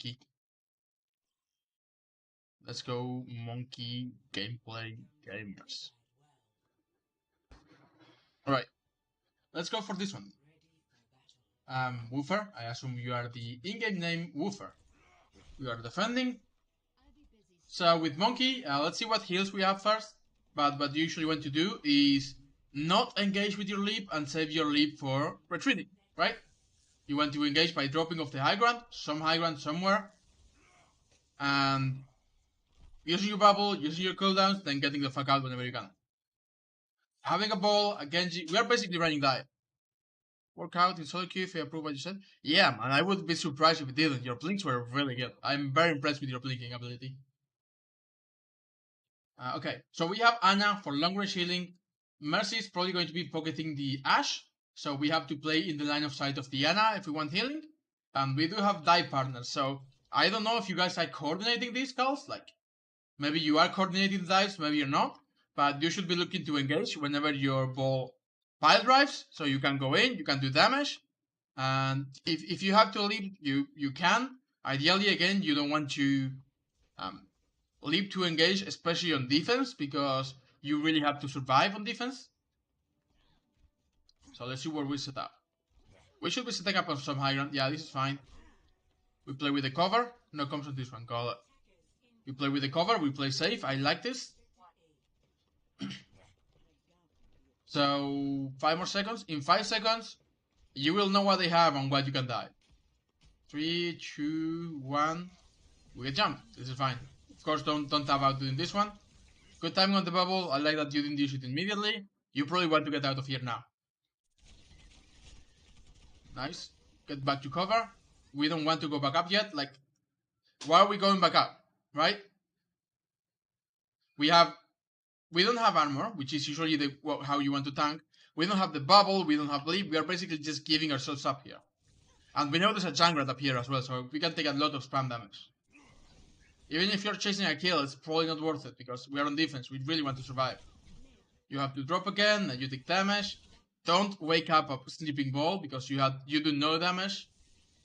monkey. Let's go monkey gameplay gamers. Alright, let's go for this one. Woofer, I assume you are the in-game name Woofer. We are defending. So with monkey, let's see what heals we have first. But what you usually want to do is not engage with your leap and save your leap for retreating, right? You want to engage by dropping off the high ground, some high ground somewhere, and using your bubble, using your cooldowns, then getting the fuck out whenever you can. Having a ball, a Genji, we are basically running dive. Workout in solo queue if you approve what you said. Yeah, man, I would be surprised if it didn't. Your blinks were really good. I'm very impressed with your blinking ability. Okay, so we have Ana for long range healing. Mercy is probably going to be pocketing the Ashe, so we have to play in the line of sight of the Ana if we want healing. And we do have dive partners, so I don't know if you guys are coordinating these calls. Like, maybe you are coordinating the dives, maybe you're not. But you should be looking to engage whenever your ball pile drives, so you can go in, you can do damage. And if you have to leap, you can. Ideally, again, you don't want to leap to engage, especially on defense, because you really have to survive on defense. So let's see where we set up. We should be setting up on some high ground. Yeah, this is fine. We play with the cover. No comes on this one. Call it. We play with the cover. We play safe. I like this. So 5 more seconds. In 5 seconds, you will know what they have and what you can die. 3, 2, 1. We get jumped. This is fine. Of course, don't tap out doing this one. Good timing on the bubble. I like that you didn't use it immediately. You probably want to get out of here now. Nice. Get back to cover. We don't want to go back up yet. Like, why are we going back up? Right? We don't have armor, which is usually how you want to tank. We don't have the bubble. We don't have leap. We are basically just giving ourselves up here. And we know there's a jungler up here as well, so we can take a lot of spam damage. Even if you're chasing a kill, it's probably not worth it, because we are on defense. We really want to survive. You have to drop again, and you take damage. Don't wake up a sleeping ball, because you do no damage.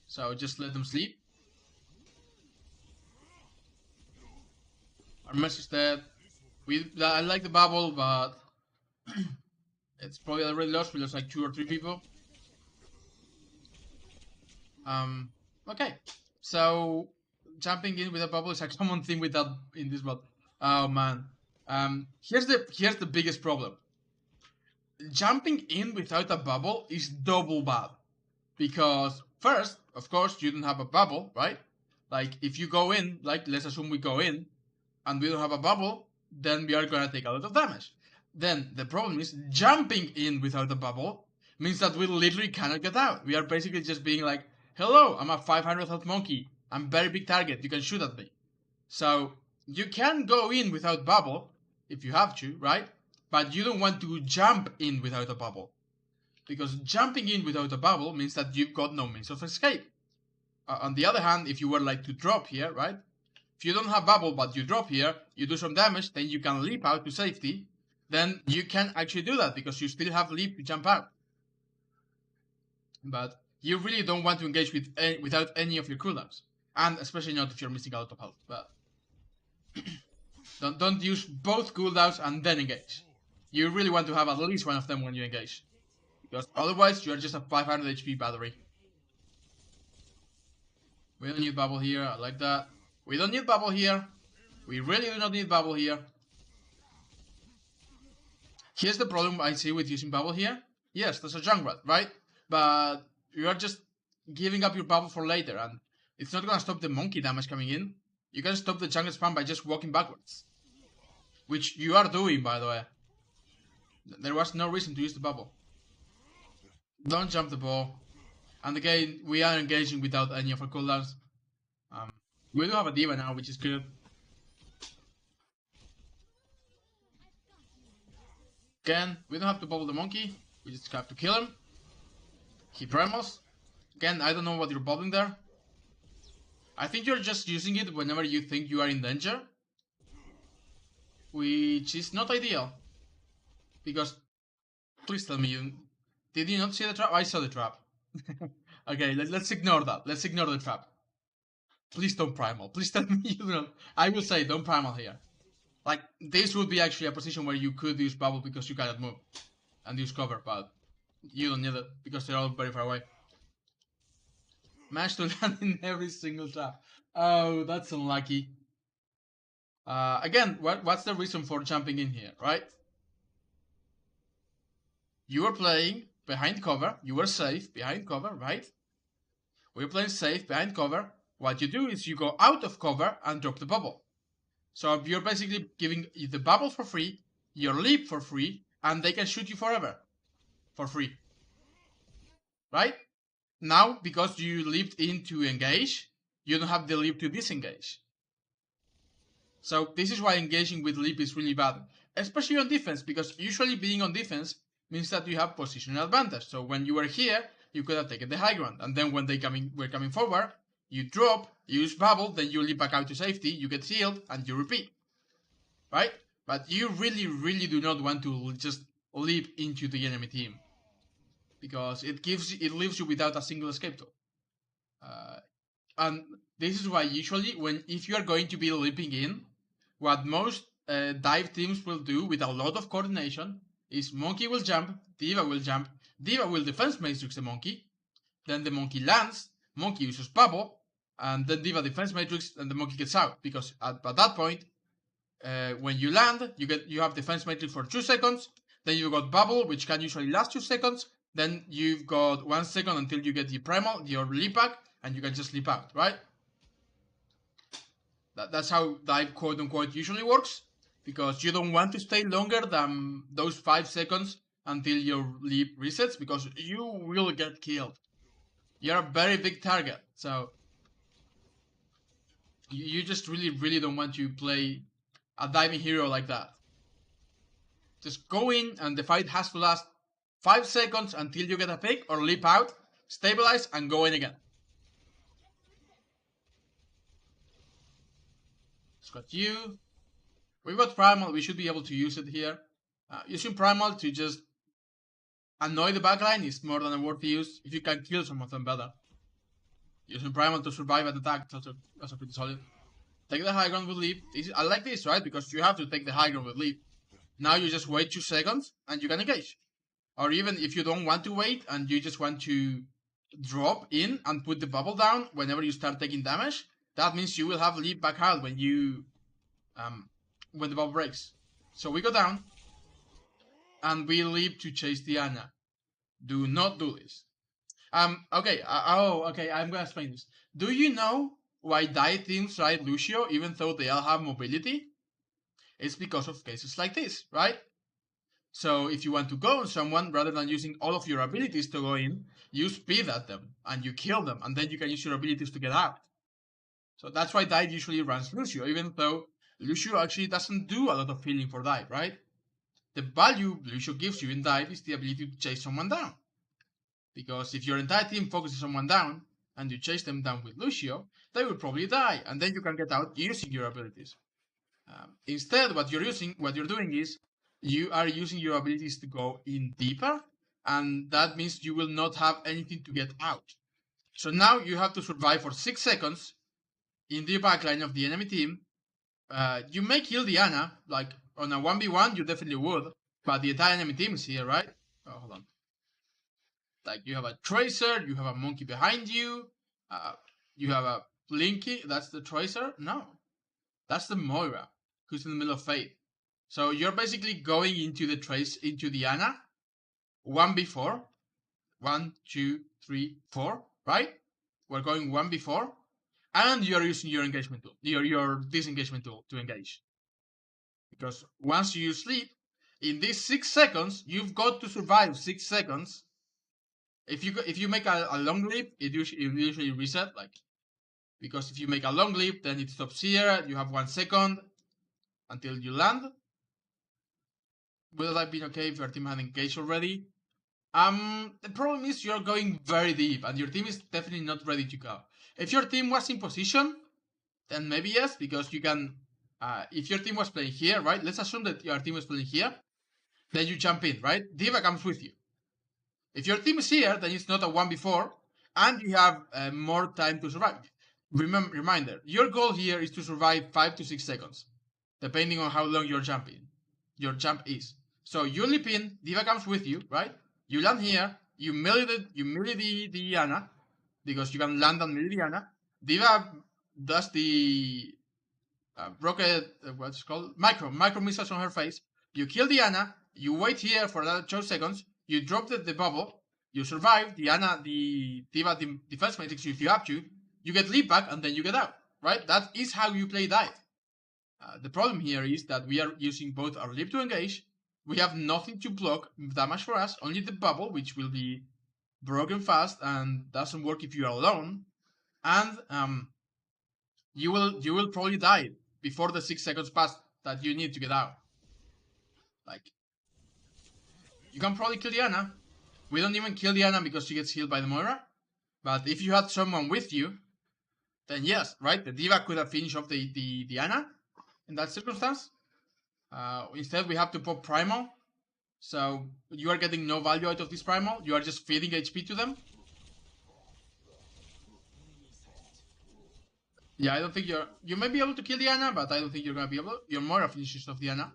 So just let them sleep. Our Mercy is dead. I like the bubble, but it's probably already lost. We lost like 2 or 3 people. Okay. So jumping in with a bubble is a common thing with that in this mod. Oh man. Here's the biggest problem. Jumping in without a bubble is double bad. Because first, of course, you don't have a bubble, right? Like if you go in, like let's assume we go in and we don't have a bubble, then we are gonna take a lot of damage. Then the problem is jumping in without a bubble means that we literally cannot get out. We are basically just being like, hello, I'm a 500 health monkey. I'm very big target. You can shoot at me. So you can go in without bubble if you have to, right? But you don't want to jump in without a bubble. Because jumping in without a bubble means that you've got no means of escape. On the other hand, if you were like to drop here, right? If you don't have bubble but you drop here, you do some damage, then you can leap out to safety. Then you can actually do that because you still have leap to jump out. But you really don't want to engage without any of your cooldowns. And especially not if you're missing a lot of health. But don't use both cooldowns and then engage. You really want to have at least one of them when you engage. Because otherwise you're just a 500 HP battery. We don't need bubble here, I like that. We don't need bubble here. We really do not need bubble here. Here's the problem I see with using bubble here. Yes, there's a jungler, right? But you are just giving up your bubble for later, and it's not gonna stop the monkey damage coming in. You can stop the jungle spam by just walking backwards. Which you are doing, by the way. There was no reason to use the bubble. Don't jump the ball. And again, we are engaging without any of our cooldowns. We do have a diva now, which is good. Again, we don't have to bubble the monkey. We just have to kill him. He premos. Again, I don't know what you're bubbling there. I think you're just using it whenever you think you are in danger. Which is not ideal. Because, please tell me, did you not see the trap? I saw the trap. Okay, let's ignore that. Let's ignore the trap. Please don't primal. Please tell me you don't. I will say don't primal here. Like, this would be actually a position where you could use bubble because you cannot move and use cover, but you don't need it because they're all very far away. Managed to land in every single trap. Oh, that's unlucky. Again, what's the reason for jumping in here, right? You were playing behind cover. You were safe behind cover, right? We're playing safe behind cover. What you do is you go out of cover and drop the bubble. So you're basically giving the bubble for free, your leap for free, and they can shoot you forever. For free. Right? Now, because you leaped in to engage, you don't have the leap to disengage. So this is why engaging with leap is really bad. Especially on defense, because usually being on defense means that you have positional advantage. So when you were here, you could have taken the high ground. And then when they were coming forward, you drop, you use bubble, then you leap back out to safety, you get healed, and you repeat. Right? But you really, really do not want to just leap into the enemy team. Because it leaves you without a single escape tool. And this is why usually if you are going to be leaping in, what most dive teams will do with a lot of coordination is monkey will jump, diva will defense matrix the monkey, then the monkey lands, monkey uses bubble, and then diva defense matrix, and the monkey gets out. Because at that point, when you land, you have defense matrix for 2 seconds, then you got bubble, which can usually last 2 seconds, then you've got 1 second until you get your leap back, and you can just leap out, right? That's how dive quote unquote usually works, because you don't want to stay longer than those 5 seconds until your leap resets, because you will get killed. You're a very big target, so you just really, really don't want to play a diving hero like that. Just go in, and the fight has to last 5 seconds until you get a pick or leap out, stabilize, and go in again. It's got you. We've got primal, we should be able to use it here. Using primal to just annoy the backline is more than a worthy use if you can kill some of them better. Using primal to survive an attack is also pretty solid. Take the high ground with leap. I like this, right? Because you have to take the high ground with leap. Now you just wait 2 seconds and you can engage. Or even if you don't want to wait and you just want to drop in and put the bubble down whenever you start taking damage, that means you will have leap back out when when the bubble breaks. So we go down and we leap to chase the Ana. Do not do this. Okay, okay, I'm gonna explain this. Do you know why dive teams ride Lucio even though they all have mobility? It's because of cases like this, right? So if you want to go on someone, rather than using all of your abilities to go in, you speed at them and you kill them, and then you can use your abilities to get out. So that's why dive usually runs Lucio, even though Lucio actually doesn't do a lot of healing for dive, right? The value Lucio gives you in dive is the ability to chase someone down. Because if your entire team focuses someone down, and you chase them down with Lucio, they will probably die, and then you can get out using your abilities. Instead, what you're doing is, you are using your abilities to go in deeper, and that means you will not have anything to get out. So now you have to survive for 6 seconds in the backline of the enemy team. You may kill the Ana, like on a 1v1 you definitely would, but the entire enemy team is here, right? Oh, hold on. Like, you have a Tracer, you have a monkey behind you, you have a Blinky, that's the Tracer? No, that's the Moira, who's in the middle of Fate. So you're basically going into the Ana, 1v4, 1, 2, 3, 4, right? We're going 1v4, and you're using your engagement tool, your disengagement tool to engage. Because once you sleep, in these 6 seconds, you've got to survive 6 seconds. If you make a long leap, it usually reset, like, because if you make a long leap, then it stops here. You have 1 second until you land. Would that have been okay if your team had engaged already? The problem is you're going very deep, and your team is definitely not ready to go. If your team was in position, then maybe yes, because you can. If your team was playing here, right? Let's assume that your team was playing here. Then you jump in, right? Diva comes with you. If your team is here, then it's not a 1v4, and you have more time to survive. Reminder, your goal here is to survive 5 to 6 seconds, depending on how long your jump is. So you leap in, D.Va comes with you, right? You land here, you melee the Ana, because you can land on melee the Ana. D.Va does the rocket, what's it called? Micro missiles on her face. You kill the Ana, you wait here for another 2 seconds, you drop the bubble, you survive, the D.Va defense matrix if you have to, you get leap back, and then you get out, right? That is how you play dive. The problem here is that we are using both our leap to engage, we have nothing to block damage for us, only the bubble, which will be broken fast and doesn't work if you are alone, and you will probably die before the 6 seconds pass that you need to get out. Like, you can probably kill Diana. We don't even kill Diana because she gets healed by the Moira. But if you had someone with you, then yes, right? The D.Va could have finished off the Diana in that circumstance. Instead, we have to pop Primal. So you are getting no value out of this Primal. You are just feeding HP to them. Yeah, I don't think you may be able to kill Diana, but I don't think you're gonna be able. You're more finishes of Diana.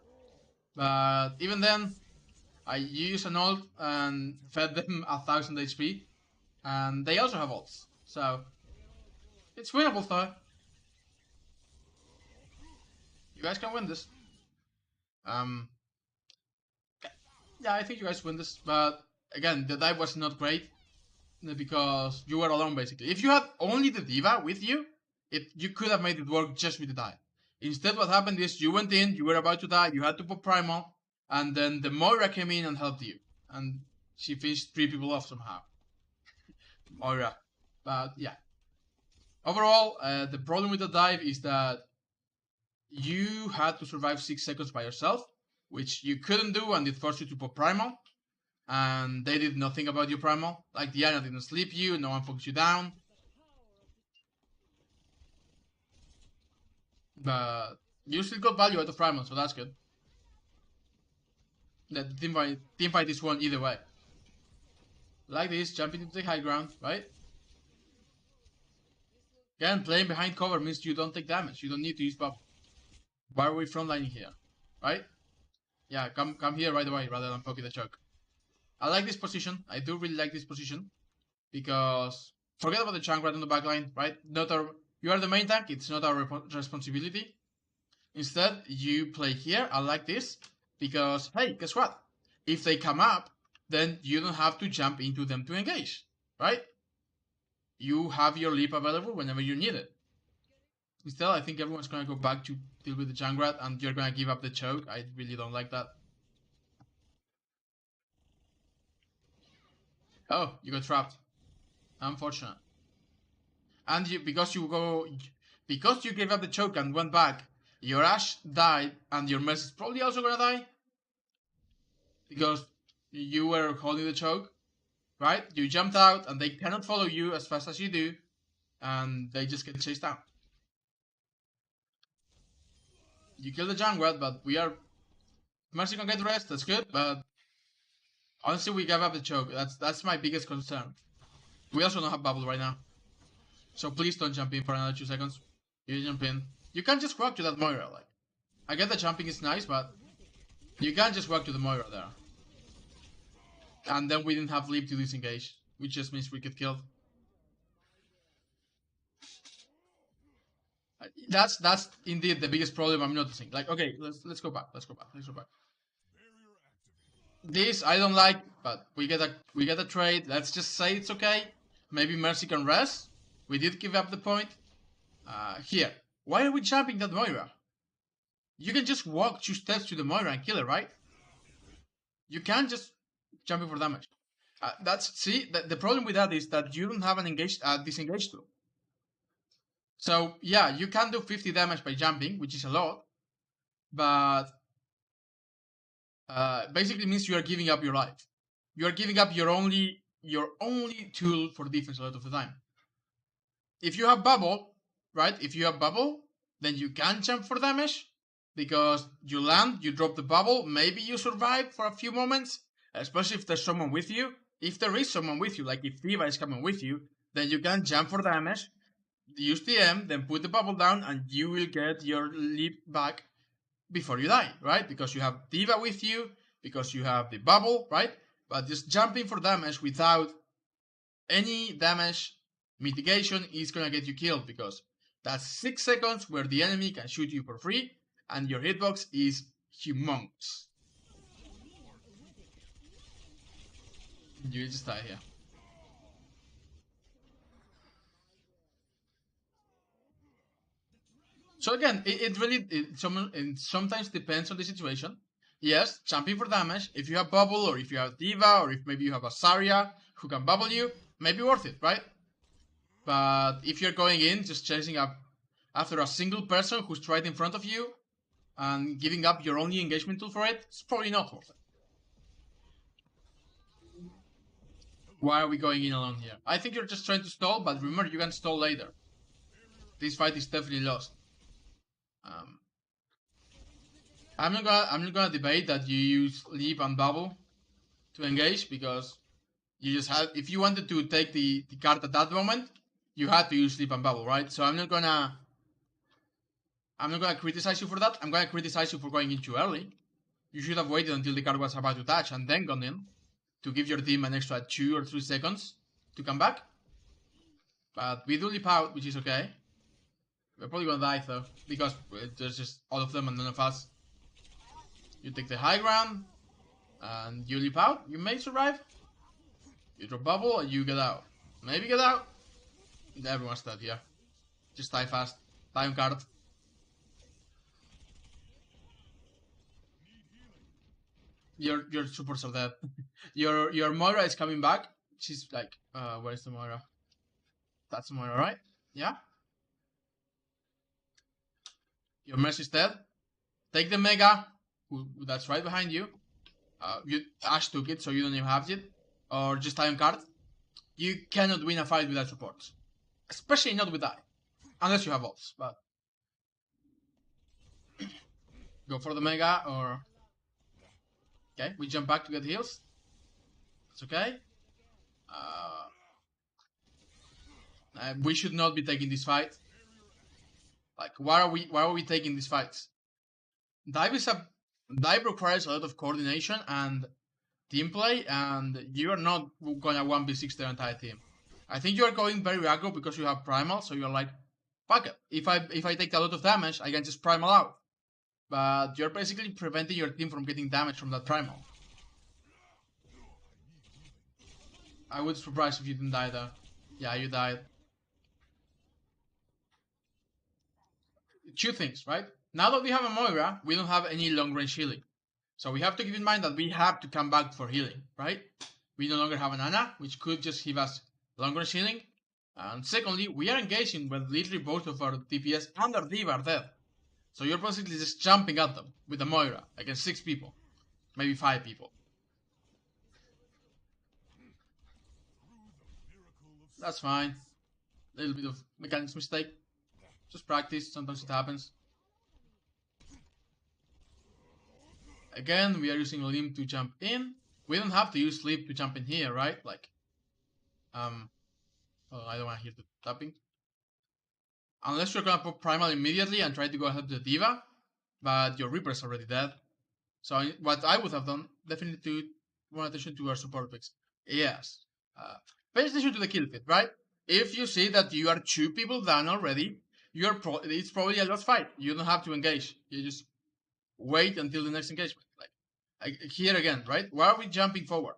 But even then, you use an ult and fed them 1000 HP, and they also have ults, so it's winnable though. You guys can win this. Yeah, I think you guys win this, but again, the dive was not great because you were alone basically. If you had only the D.Va with you, you could have made it work just with the dive. Instead, what happened is you went in, you were about to die, you had to put Primal, and then the Moira came in and helped you, and she finished 3 people off somehow. Moira. But yeah. Overall, the problem with the dive is that you had to survive 6 seconds by yourself, which you couldn't do, and it forced you to put Primal. And they did nothing about your Primal. Like, Diana didn't sleep you, no one focused you down. But you still got value out of Primal, so that's good. The team fight is won either way. Like this, jumping into the high ground, right? Again, playing behind cover means you don't take damage. You don't need to use buff. Why are we frontlining here? Right? Yeah, come here right away rather than poking the choke. I like this position. I do really like this position. Because forget about the chunk right on the backline, right? You are the main tank, it's not our responsibility. Instead, you play here. I like this. Because, hey, guess what? If they come up, then you don't have to jump into them to engage, right? You have your leap available whenever you need it. Instead, I think everyone's going to go back to deal with the Junkrat and you're going to give up the choke. I really don't like that. Oh, you got trapped. Unfortunate. And because you gave up the choke and went back, your Ashe died and your Mercy is probably also going to die. Because you were holding the choke, right? You jumped out and they cannot follow you as fast as you do. And they just get chased down. You kill the Junkrat, but Mercy can get rest, that's good, but honestly we gave up the choke. That's my biggest concern. We also don't have bubble right now. So please don't jump in for another 2 seconds. You jump in. You can't just walk to that Moira, like. I get that jumping is nice, but you can't just walk to the Moira there. And then we didn't have leap to disengage, which just means we get killed. That's indeed the biggest problem I'm noticing. Like, okay, let's go back. This I don't like, but we get a trade. Let's just say it's okay. Maybe Mercy can rest. We did give up the point. Here, why are we jumping that Moira? You can just walk 2 steps to the Moira and kill her, right? You can't just jump in for damage. The problem with that is that you don't have an disengage tool. So yeah, you can do 50 damage by jumping, which is a lot, but basically means you are giving up your life. You are giving up your only tool for defense a lot of the time. If you have bubble, right? If you have bubble, then you can jump for damage because you land, you drop the bubble, maybe you survive for a few moments, especially if there's someone with you. If there is someone with you, like if D.Va is coming with you, then you can jump for damage. use the M, then put the bubble down, and you will get your leap back before you die, right? Because you have Diva with you, because you have the bubble, right? But just jumping for damage without any damage mitigation is gonna get you killed, because that's 6 seconds where the enemy can shoot you for free, and your hitbox is humongous. You just die here. So again, it really sometimes depends on the situation. Yes, jumping for damage. If you have bubble, or if you have Diva, or if maybe you have a Zarya who can bubble you, maybe worth it, right? But if you're going in just chasing up after a single person who's right in front of you and giving up your only engagement tool for it, it's probably not worth it. Why are we going in alone here? I think you're just trying to stall, but remember, you can stall later. This fight is definitely lost. I'm not gonna debate that you use leap and bubble to engage, because you just had, if you wanted to take the card at that moment, you had to use leap and bubble, right? So I'm not gonna criticize you for that. I'm gonna criticize you for going in too early. You should have waited until the card was about to touch and then gone in, to give your team an extra 2 or 3 seconds to come back. But we do leap out, which is okay. We're probably gonna die though, because there's just all of them and none of us. You take the high ground, and you leap out. You may survive. You drop bubble, and you get out. Maybe get out. Everyone's dead here. Just die fast. Die on card. Your supports are dead. your Moira is coming back. She's like, where's the Moira? That's the Moira, right? Yeah. Your Mercy's dead. Take the Mega. That's right behind you. Ash took it, so you don't even have it. Or just die on card. You cannot win a fight without supports. Especially not with that. Unless you have ults, but... Go for the Mega, or... Okay, we jump back to get heals. It's okay. We should not be taking this fight. Like, why are we taking these fights? Dive requires a lot of coordination and team play, and you are not gonna 1v6 the entire team. I think you are going very aggro because you have primal, so you're like, fuck it. If I take a lot of damage, I can just primal out. But you're basically preventing your team from getting damage from that primal. I would be surprised if you didn't die there. Yeah, you died. 2 things, right? Now that we have a Moira, we don't have any long range healing. So we have to keep in mind that we have to come back for healing, right? We no longer have an Ana, which could just give us long range healing. And secondly, we are engaging with literally both of our DPS and our Diva are dead. So you're basically just jumping at them with a Moira against 6 people. Maybe 5 people. That's fine. A little bit of mechanics mistake. Just practice, sometimes it happens. Again, we are using Limb to jump in. We don't have to use Sleep to jump in here, right? Like, oh, I don't want to hear the tapping. Unless you're gonna put Primal immediately and try to go ahead with the Diva, but your Reaper is already dead. So what I would have done, definitely to pay attention to our support picks. Yes. Pay attention to the kill feed, right? If you see that you are 2 people down already, it's probably a lost fight. You don't have to engage. You just wait until the next engagement. Like here again, right? Why are we jumping forward?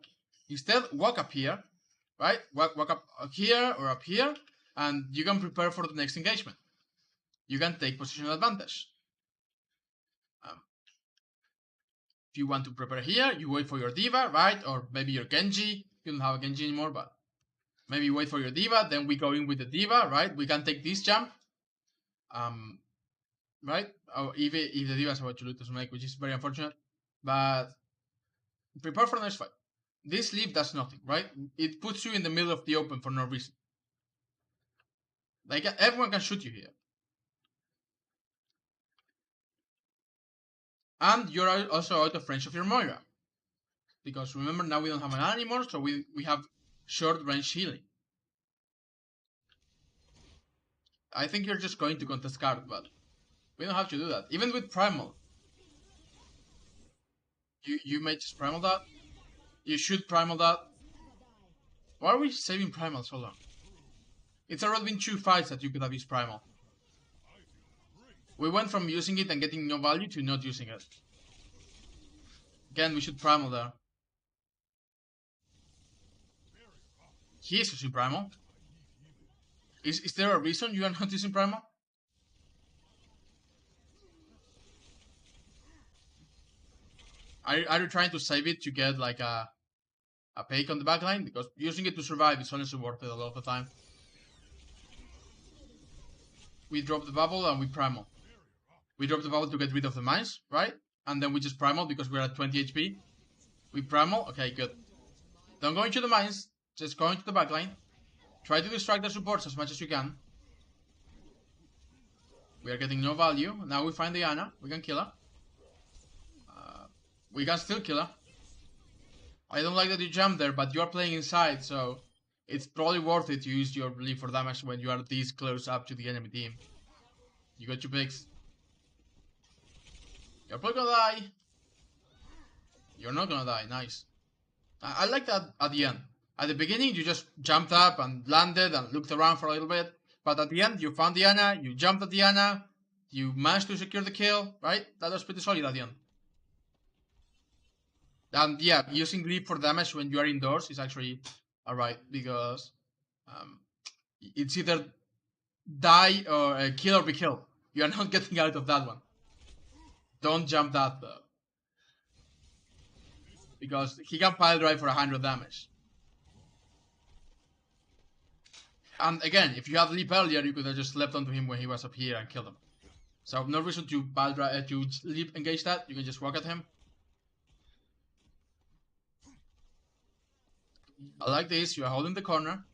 Instead, walk up here, right? Walk up here or up here, and you can prepare for the next engagement. You can take positional advantage. If you want to prepare here, you wait for your Diva, right? Or maybe your Genji. You don't have a Genji anymore, but maybe wait for your Diva, then we go in with the Diva, right? We can take this jump. Right? Or if the Diva is about to lose make, which is very unfortunate. But prepare for the next fight. This leap does nothing, right? It puts you in the middle of the open for no reason. Like, everyone can shoot you here. And you're also out of range of your Moira. Because remember, now we don't have an Ana anymore, so we have short range healing. I think you're just going to contest card, but we don't have to do that. Even with Primal. You may just Primal that. You should Primal that. Why are we saving Primal so long? It's already been 2 fights that you could have used Primal. We went from using it and getting no value to not using it. Again, we should Primal there. He is using Primal. Is there a reason you are not using Primal? Are you trying to save it to get like a pick on the backline? Because using it to survive is honestly worth it a lot of the time. We drop the bubble and we Primal. We drop the bubble to get rid of the mines, right? And then we just Primal because we're at 20 HP. We Primal, okay, good. Don't go into the mines, just go into the backline. Try to distract the supports as much as you can. We are getting no value. Now we find the Ana, we can kill her. We can still kill her. I don't like that you jump there, but you are playing inside, so it's probably worth it to use your leap for damage when you are this close up to the enemy team. You got your picks. You're probably gonna die. You're not gonna die, nice. I like that at the end. At the beginning, you just jumped up and landed and looked around for a little bit. But at the end, you found the Ana, you jumped at the Ana, you managed to secure the kill, right? That was pretty solid at the end. And yeah, using leap for damage when you are indoors is actually alright, because it's either die or kill or be killed. You are not getting out of that one. Don't jump that though, because he can pile drive for 100 damage. And again, if you had leap earlier, you could have just leapt onto him when he was up here and killed him. So no reason to pile drive, to leap engage that. You can just walk at him. I like this. You are holding the corner.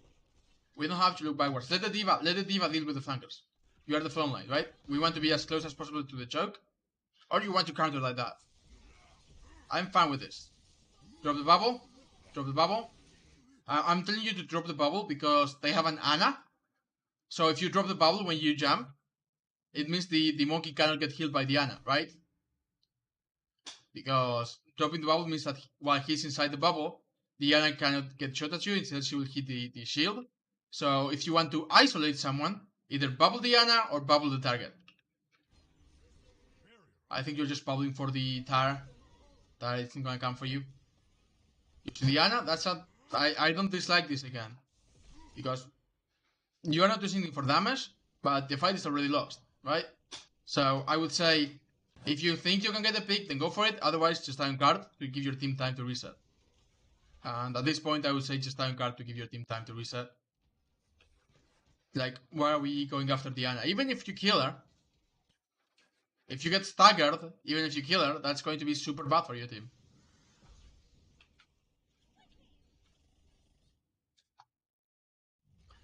We don't have to look backwards. Let the diva deal with the flankers. You are the front line, right? We want to be as close as possible to the choke. Or you want to counter like that. I'm fine with this. Drop the bubble. Drop the bubble. I'm telling you to drop the bubble because they have an Ana. So if you drop the bubble when you jump, it means the monkey cannot get healed by the Ana, right? Because dropping the bubble means that while he's inside the bubble, the Ana cannot get shot at you, instead she will hit the shield. So if you want to isolate someone, either bubble the Ana or bubble the target. I think you're just bubbling for the Tara. Tara isn't gonna come for you. To the Ana, that's a... I don't dislike this again. Because you are not using it for damage, but the fight is already lost, right? So I would say, if you think you can get a pick, then go for it. Otherwise, just time card to give your team time to reset. And at this point, I would say just time card to give your team time to reset. Like, why are we going after the Ana? Even if you kill her, if you get staggered, even if you kill her, that's going to be super bad for your team.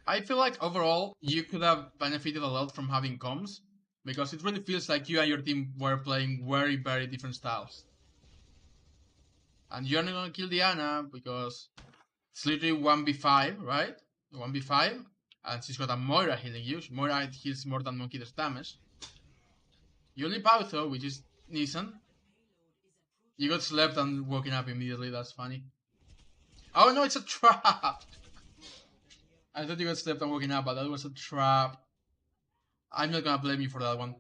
I feel like overall, you could have benefited a lot from having comms, because it really feels like you and your team were playing very, very different styles. And you're not gonna kill the Ana because it's literally 1v5, right? 1v5, and she's got a Moira healing you. Moira heals more than Monkey does damage. You leap out though, which is decent. You got slept and woken up immediately, that's funny. Oh no, it's a trap! I thought you got slept and woken up, but that was a trap. I'm not gonna blame you for that one.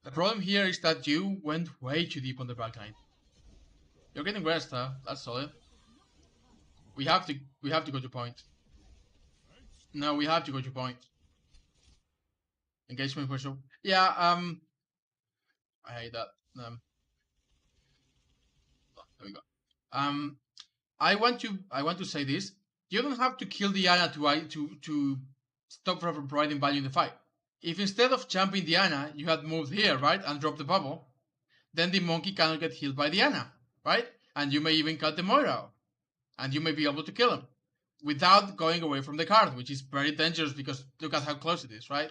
The problem here is that you went way too deep on the backline. You're getting rest, huh? That's solid. We have to go to point. No, we have to go to point. Engagement for sure. Yeah, I hate that. There we go. I want to say this. You don't have to kill the Ana to stop her from providing value in the fight. If instead of jumping the Ana, you had moved here, right, and dropped the bubble, then the monkey cannot get healed by the Ana, right? And you may even cut the Moira out. And you may be able to kill him without going away from the card, which is very dangerous because look at how close it is, right?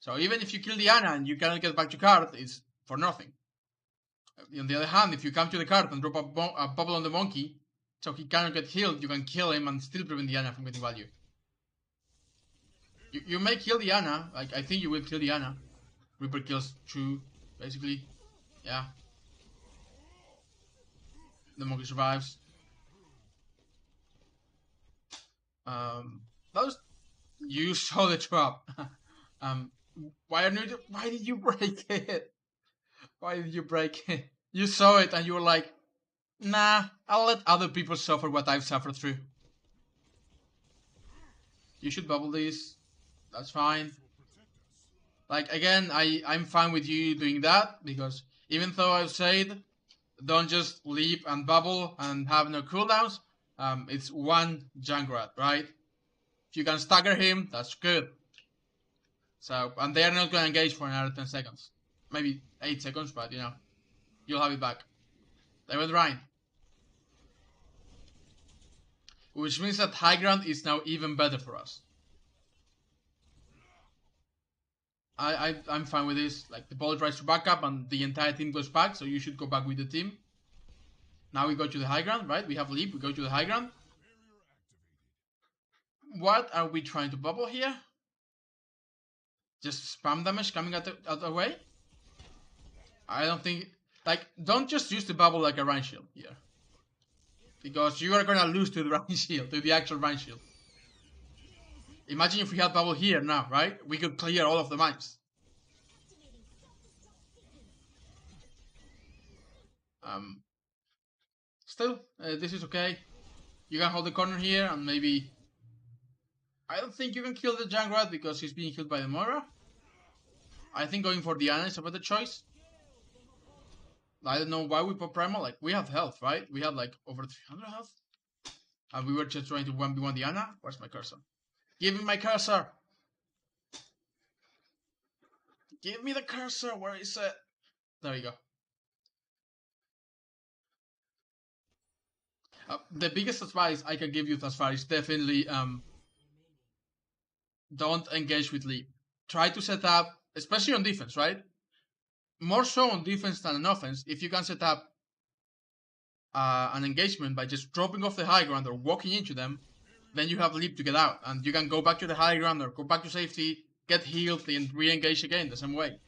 So even if you kill the Ana and you cannot get back to card, it's for nothing. On the other hand, if you come to the card and drop a bubble on the monkey, so he cannot get healed, you can kill him and still prevent the Ana from getting value. You may kill Diana. Like, I think you will kill Diana. Reaper kills 2, basically. Yeah. The monkey survives. That was... You saw the trap. Why did you break it? Why did you break it? You saw it and you were like, nah, I'll let other people suffer what I've suffered through. You should bubble this. That's fine. Like, again, I'm fine with you doing that, because even though I've said don't just leap and bubble and have no cooldowns, it's one Junkrat, right? If you can stagger him, that's good. So, and they are not going to engage for another 10 seconds. Maybe 8 seconds, but you know, you'll have it back. They went Rhine. Which means that high ground is now even better for us. I'm fine with this. Like, the ball tries to back up and the entire team goes back, so you should go back with the team. Now we go to the high ground, right? We have leap, we go to the high ground. What are we trying to bubble here? Just spam damage coming out the way? I don't think... Like, don't just use the bubble like a Rhine shield here. Because you are gonna lose to the Rhine shield, to the actual Rhine shield. Imagine if we had bubble here now, right? We could clear all of the mines. Still, this is okay. You can hold the corner here and maybe... I don't think you can kill the Junkrat because he's being killed by the Moira. I think going for Diana is a better choice. I don't know why we put Primal. Like, we have health, right? We have like over 300 health. And we were just trying to 1v1 Diana. Where's my cursor? Give me my cursor! Give me the cursor! Where is it? There you go. The biggest advice I can give you thus far is definitely don't engage with leap. Try to set up, especially on defense, right? More so on defense than on offense. If you can set up an engagement by just dropping off the high ground or walking into them, then you have leap to get out, and you can go back to the high ground or go back to safety, get healed, and re-engage again the same way.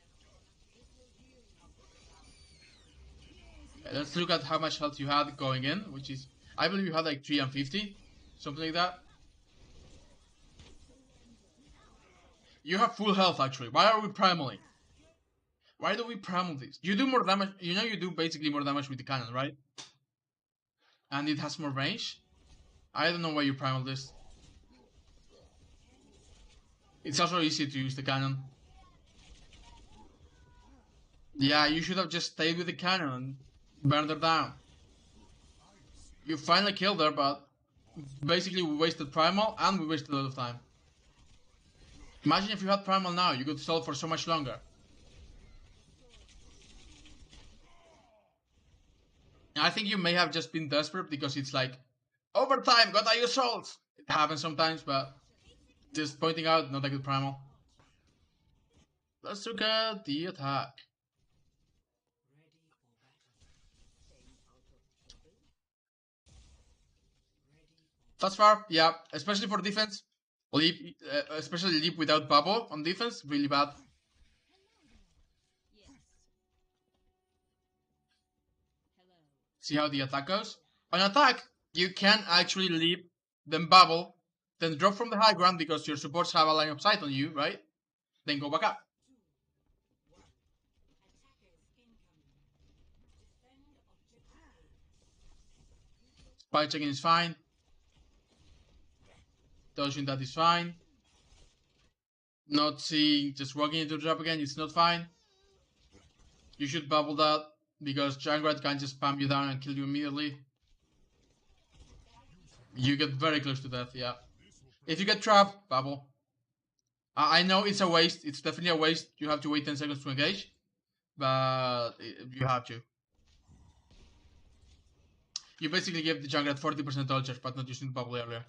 Okay, let's look at how much health you had going in, which is, I believe you had like 350, something like that. You have full health actually. Why are we primaling? Why do we primal this? You do more damage. You know you do basically more damage with the cannon, right? And it has more range. I don't know why you primal this. It's also easy to use the cannon. Yeah, you should have just stayed with the cannon and burned her down. You finally killed her, but basically we wasted primal and we wasted a lot of time. Imagine if you had primal now, you could stall for so much longer. I think you may have just been desperate because it's like, overtime, gotta use souls. It happens sometimes, but just pointing out, not a good primal. Let's look at the attack. Thus far, yeah, especially for defense. Leap, especially leap without bubble on defense, really bad. See how the attack goes? On attack, you can actually leap, then bubble, then drop from the high ground because your supports have a line of sight on you, right? Then go back up. Spy checking is fine. Dodging that is fine. Not seeing, just walking into the trap again, it's not fine. You should bubble that, because Junkrat can just spam you down and kill you immediately. You get very close to death, yeah. If you get trapped, bubble. I know it's a waste, it's definitely a waste. You have to wait 10 seconds to engage, but you have to. You basically gave the Junkrat 40% dodge charge, but not using the bubble earlier.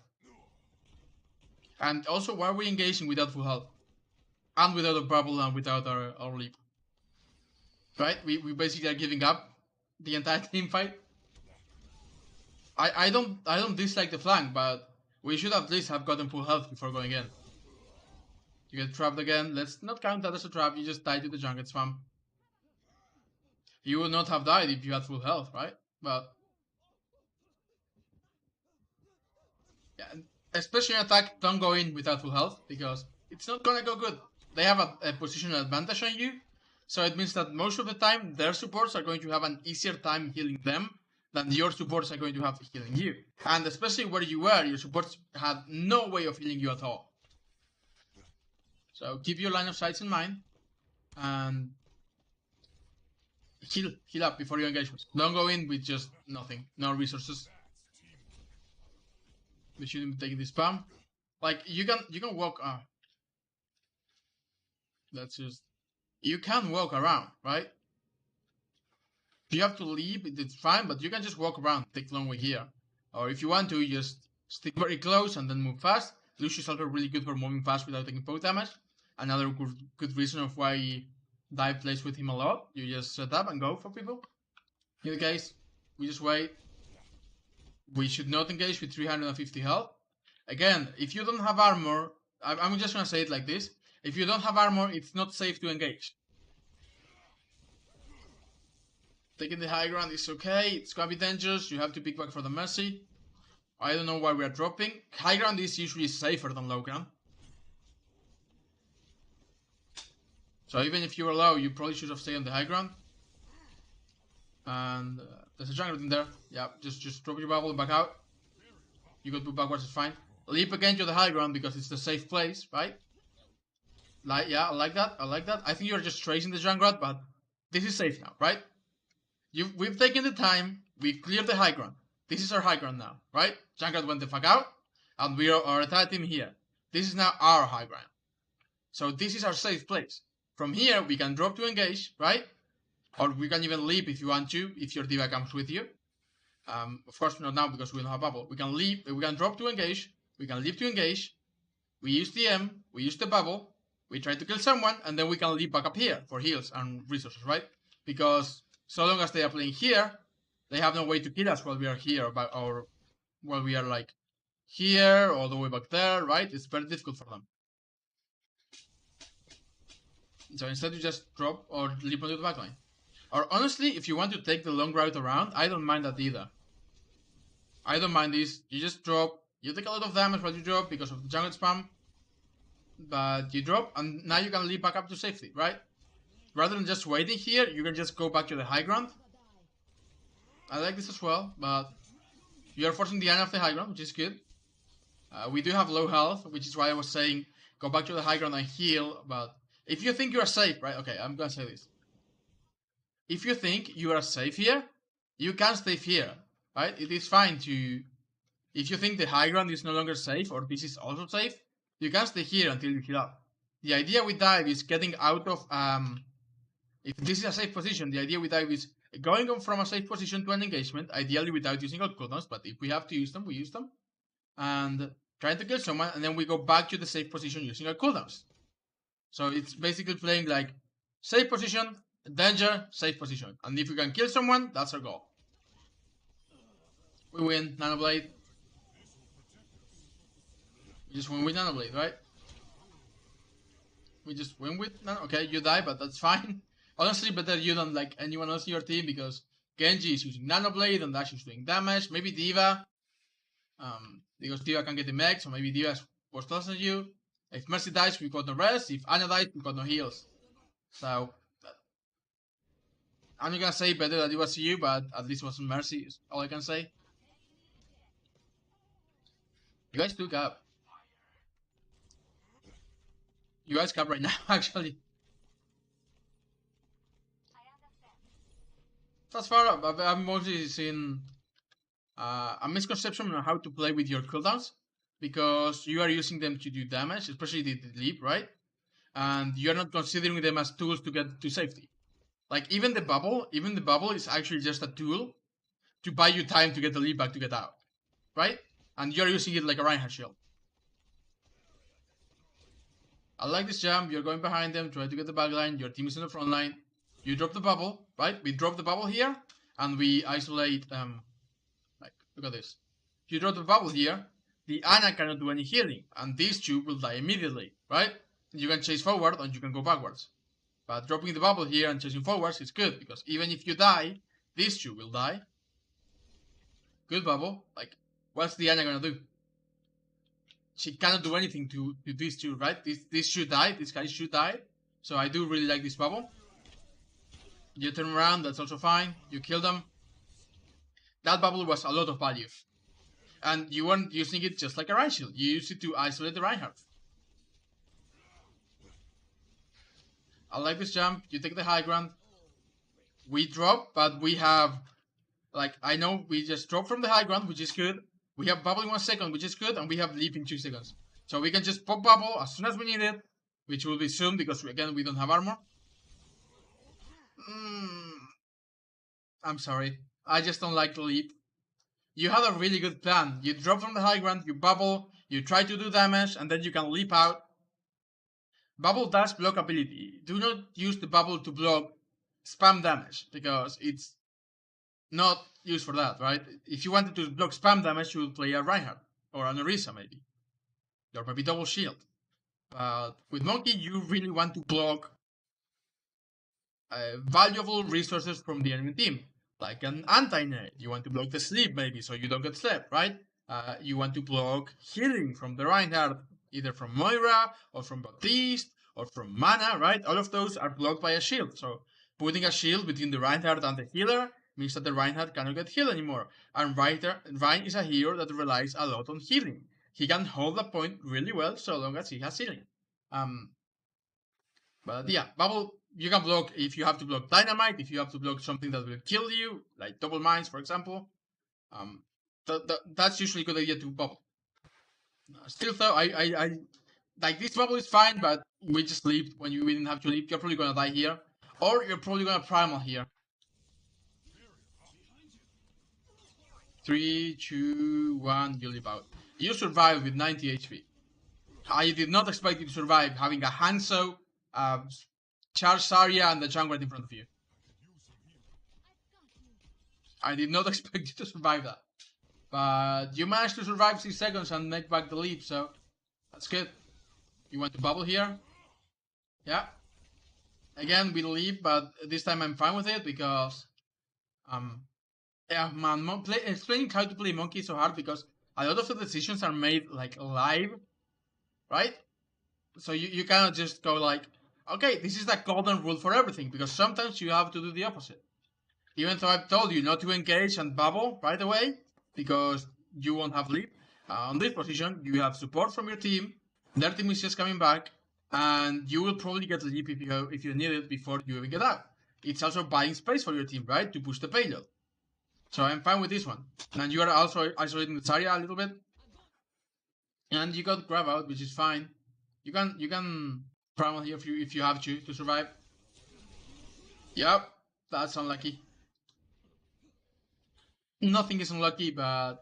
And also, why are we engaging without full health? And without a bubble and without our leap? Right? We basically are giving up the entire team fight. I don't dislike the flank, but we should at least have gotten full health before going in. You get trapped again. Let's not count that as a trap. You just die to the junket spam. You would not have died if you had full health, right? But yeah, especially in attack, don't go in without full health because it's not gonna go good. They have a positional advantage on you, so it means that most of the time their supports are going to have an easier time healing them than your supports are going to have healing you. And especially where you were, your supports had no way of healing you at all. So keep your line of sights in mind and heal up before you engage. Don't go in with just nothing, no resources. We shouldn't be taking this spam. Like you can walk. That's just you can walk around, right? If you have to leave, it's fine, but you can just walk around, take the long way here. Or if you want to, just stick very close and then move fast. Lucio is also really good for moving fast without taking poke damage. Another good reason of why Dive plays with him a lot. You just set up and go for people. In the case, we just wait. We should not engage with 350 health. Again, if you don't have armor, I'm just gonna say it like this. If you don't have armor, it's not safe to engage. Taking the high ground is okay. It's gonna be dangerous. You have to pick back for the mercy. I don't know why we are dropping. High ground is usually safer than low ground. So even if you were low, you probably should have stayed on the high ground. And there's a jungler in there. Yeah, just drop your bubble and back out. You could move backwards, it's fine. Leap again to the high ground because it's the safe place, right? Like, yeah, I like that. I like that. I think you're just tracing the jungler, but this is safe now, right? We've taken the time. We've cleared the high ground. This is our high ground now, right? Jungler went the fuck out, and we are our entire team here. This is now our high ground. So this is our safe place. From here, we can drop to engage, right? Or we can even leap if you want to, if your diva comes with you. Of course, not now because we don't have bubble. We can leap, we can drop to engage, we can leap to engage. We use the M, we use the bubble, we try to kill someone, and then we can leap back up here for heals and resources, right? Because so long as they are playing here, they have no way to kill us while we are here, or while we are like here, all the way back there, right? It's very difficult for them. So instead you just drop or leap onto the backline. Or honestly, if you want to take the long route around, I don't mind that either. I don't mind this. You just drop. You take a lot of damage while you drop because of the jungle spam. But you drop, and now you can leap back up to safety, right? Rather than just waiting here, you can just go back to the high ground. I like this as well, but you are forcing the end of the high ground, which is good. We do have low health, which is why I was saying go back to the high ground and heal. But if you think you are safe, right? Okay, I'm gonna say this. If you think you are safe here, you can stay here, right? It is fine to... If you think the high ground is no longer safe, or this is also safe, you can stay here until you heal up. The idea with dive is getting out of... if this is a safe position, the idea with dive is going on from a safe position to an engagement, ideally without using all cooldowns, but if we have to use them, we use them. And trying to kill someone, and then we go back to the safe position using our cooldowns. So it's basically playing like safe position, danger, safe position. And if we can kill someone, that's our goal. We win, Nanoblade. We just win with Nanoblade, right? We just win with Nano. Okay, you die, but that's fine. Honestly, better you than like anyone else in your team because Genji is using Nanoblade and Dash is doing damage. Maybe Diva. Because Diva can get the mech, so maybe Diva is worse than you. If Mercy dies, we got no rest. If Anya dies, we got no heals. So I'm not gonna say better that it was you, but at least it wasn't Mercy, is all I can say. You guys took up. You guys cap right now, actually. That's far up. I've mostly seen a misconception on how to play with your cooldowns. Because you are using them to do damage, especially the leap, right? And you're not considering them as tools to get to safety. Like even the bubble is actually just a tool to buy you time to get the leap back to get out, right? And you're using it like a Reinhardt shield. I like this jump. You're going behind them, try to get the back line. Your team is in the front line. You drop the bubble, right? We drop the bubble here, and we isolate. Like look at this. You drop the bubble here. The Ana cannot do any healing, and these two will die immediately, right? you can chase forward and you can go backwards. But dropping the bubble here and chasing forwards is good, because even if you die, these two will die. Good bubble. Like, what's Diana gonna do? She cannot do anything to these two, right? This should die. This guy should die. So I do really like this bubble. You turn around, that's also fine. You kill them. That bubble was a lot of value. And you weren't using it just like a Rhine shield. You used it to isolate the Reinhardt. I like this jump. You take the high ground. We drop, but we have... Like, I know we just drop from the high ground, which is good. We have bubble in 1 second, which is good. And we have leap in 2 seconds. So we can just pop bubble as soon as we need it. Which will be soon, because again, we don't have armor. I'm sorry. I just don't like the leap. You had a really good plan. You drop from the high ground, you bubble, you try to do damage, and then you can leap out. Bubble does block ability. Do not use the bubble to block spam damage, because it's not used for that, right? If you wanted to block spam damage, you would play a Reinhardt, or an Orisa maybe. Or maybe double shield. But with Monkey, you really want to block valuable resources from the enemy team. Like an anti-nade. You want to block the sleep maybe, so you don't get slept, right? You want to block healing from the Reinhardt, either from Moira, or from Baptiste, or from Mana, right? All of those are blocked by a shield. So putting a shield between the Reinhardt and the healer means that the Reinhardt cannot get healed anymore. And Rein is a hero that relies a lot on healing. He can hold the point really well so long as he has healing. But yeah, bubble, you can block if you have to block dynamite, if you have to block something that will kill you, like double mines, for example. That's usually a good idea to bubble. Still though, I like this bubble is fine, but we just leave when we didn't have to leave. You're probably gonna die here, or you're probably gonna primal here. 3, 2, 1, you leave out. You survive with 90 HP. I did not expect you to survive having a Hanzo, charge Zarya, and the jungler in front of you. I did not expect you to survive that. But you managed to survive 6 seconds and make back the leap, so that's good. You want to bubble here? Yeah. Again, we leave, but this time I'm fine with it because... yeah, man, explaining how to play Monkey is so hard because a lot of the decisions are made like live, right? So you cannot just go like, okay, this is the golden rule for everything, because sometimes you have to do the opposite. Even though I've told you not to engage and bubble right away, because you won't have leap. On this position, you have support from your team, their team is just coming back, and you will probably get leap if you need it before you even get out. It's also buying space for your team, right, to push the payload. So I'm fine with this one. And you are also isolating the Zarya a little bit. And you got grab out, which is fine. You can primal here if you have to survive. Yep, that's unlucky. Nothing is unlucky, but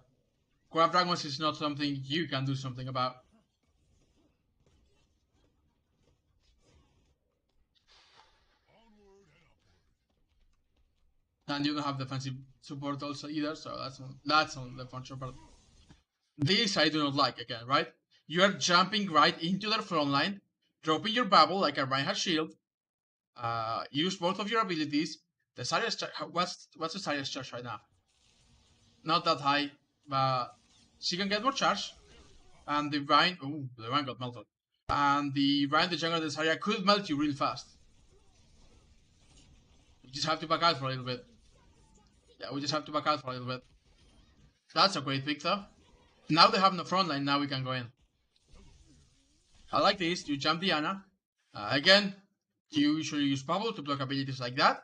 grab dragons is not something you can do something about. And you don't have defensive support also either, so that's on the functional part. This I do not like again, right? You are jumping right into their front line, dropping your bubble like a Reinhardt shield. Use both of your abilities. The Zarya's what's the Zarya's charge right now? Not that high, but she can get more charge. And the Rhine, the Rhine got melted. And the Rhine, the jungle, the Zarya could melt you real fast. We just have to back out for a little bit. Yeah, we just have to back out for a little bit. That's a great pick though. Now they have no front line, now we can go in. I like this, you jump Diana. Again, you usually use bubble to block abilities like that.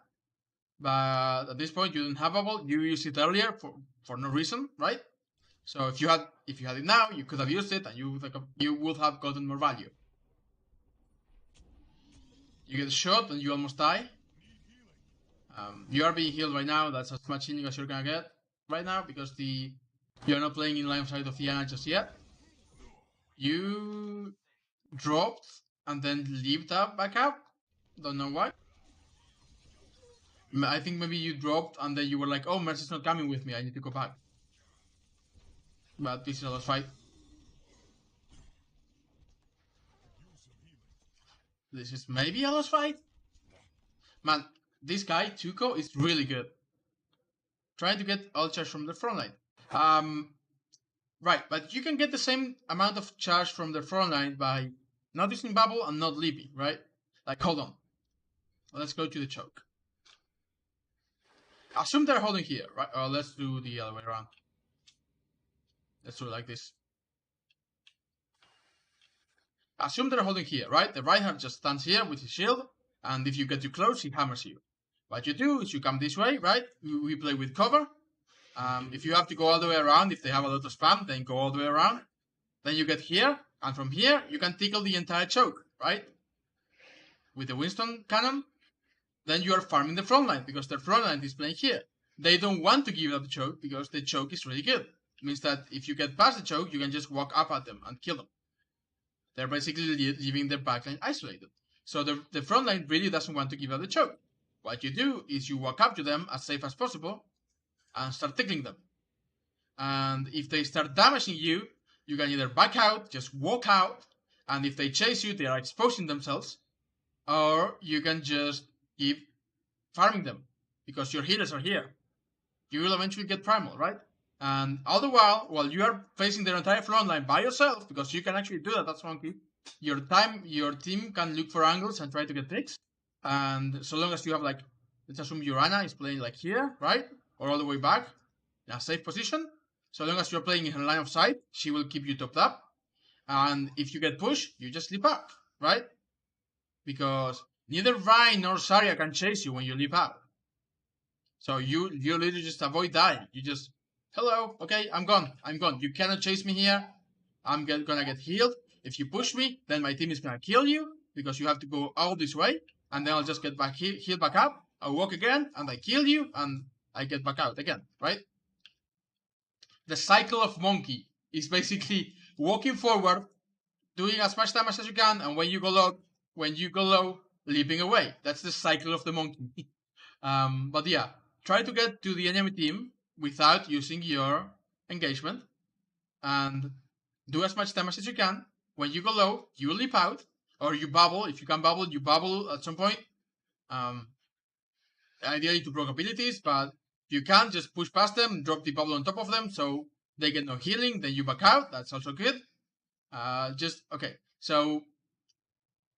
But at this point you don't have bubble, you used it earlier for no reason, right? So if you had it now, you could have used it and you would have gotten more value. You get shot and you almost die. You are being healed right now, that's as much healing as you're gonna get right now because you're not playing in line of sight of Diana just yet. You dropped and then leaped up back up. Don't know why. I think maybe you dropped and then you were like, oh, Mercy's not coming with me, I need to go back. But this is a lost fight. This is maybe a lost fight. Man, this guy, Tuco, is really good. Trying to get all charge from the front line. Right, but you can get the same amount of charge from the front line by not using bubble and not leaping, right? Like, hold on. Let's go to the choke. Assume they're holding here, right? Let's do the other way around. Let's do it like this. Assume they're holding here, right? The right hand just stands here with his shield, and if you get too close, he hammers you. What you do is you come this way, right? We play with cover. If you have to go all the way around, if they have a lot of spam, then go all the way around. Then you get here, and from here, you can tickle the entire choke, right? With the Winston cannon, then you are farming the front line, because their front line is playing here. They don't want to give up the choke, because the choke is really good. It means that if you get past the choke, you can just walk up at them and kill them. They're basically leaving their backline isolated. So the front line really doesn't want to give up the choke. What you do is you walk up to them as safe as possible, and start tickling them. And if they start damaging you, you can either back out, just walk out, and if they chase you, they are exposing themselves, or you can just keep farming them, because your healers are here. You will eventually get primal, right? And all the while you are facing their entire front line by yourself, because you can actually do that, that's funky, your team can look for angles and try to get picks, and so long as you have, like, let's assume Urana is playing like here, right? Or all the way back, in a safe position. So long as you're playing in her line of sight, she will keep you topped up. And if you get pushed, you just leap out, right? Because neither Vayne nor Zarya can chase you when you leap out. So you literally just avoid dying. You just, hello, okay, I'm gone. You cannot chase me here. I'm gonna get healed. If you push me, then my team is gonna kill you, because you have to go all this way. And then I'll just get back heal back up. I'll walk again, and I kill you, and I get back out again, right? The cycle of monkey is basically walking forward, doing as much damage as you can, and when you go low, leaping away. That's the cycle of the monkey. But yeah, try to get to the enemy team without using your engagement, and do as much damage as you can. When you go low, you leap out, or you bubble. If you can bubble, you bubble at some point. Ideally to proc abilities, but you can just push past them, drop the bubble on top of them, so they get no healing, then you back out, that's also good. Okay, so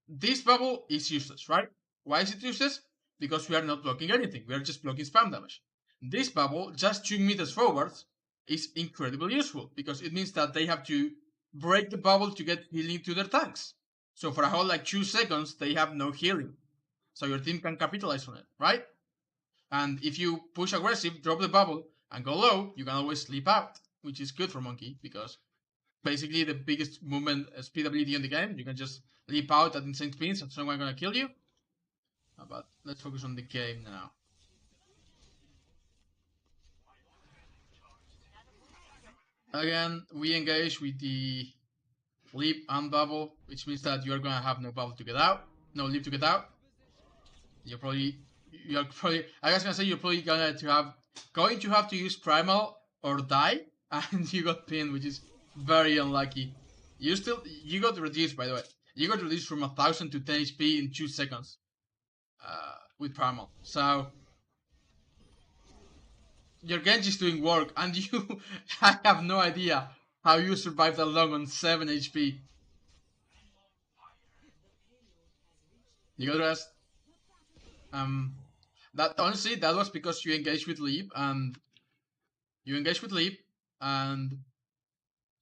this bubble is useless, right? Why is it useless? Because we are not blocking anything, we are just blocking spam damage. This bubble, just 2 meters forward, is incredibly useful, because it means that they have to break the bubble to get healing to their tanks. So for a whole 2 seconds, they have no healing. So your team can capitalize on it, right? And if you push aggressive, drop the bubble, and go low, you can always sleep out, which is good for Monkey, because basically the biggest movement speed ability in the game. You can just leap out at insane speeds, and someone gonna kill you. But let's focus on the game now. Again, we engage with the leap and bubble, which means that you are gonna have no bubble to get out, no leap to get out. You're probably, I was gonna say you're probably going to have to use primal or die, and you got pinned, which is very unlucky. You got reduced, by the way. You got reduced from 1000 to 10 HP in 2 seconds with primal. So your Genji's doing work, and you, I have no idea how you survived that long on 7 HP. You got rest. That honestly, that was because you engaged with leap, and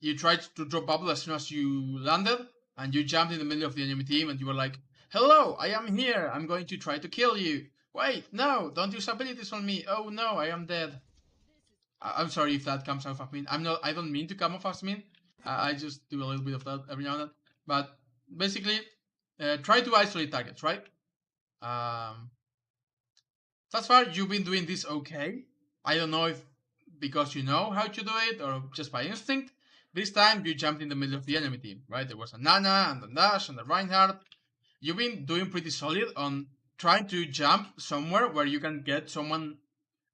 you tried to drop bubble as soon as you landed, and you jumped in the middle of the enemy team, and you were like, "Hello, I am here. I'm going to try to kill you. Wait, no, don't use abilities on me. Oh no, I am dead." I'm sorry if that comes off as mean. I don't mean to come off as mean. I just do a little bit of that every now and then. But basically, try to isolate targets, right? Thus far, you've been doing this okay. I don't know if because you know how to do it or just by instinct. This time, you jumped in the middle of the enemy team, right? There was a Nana and a Dash and a Reinhardt. You've been doing pretty solid on trying to jump somewhere where you can get someone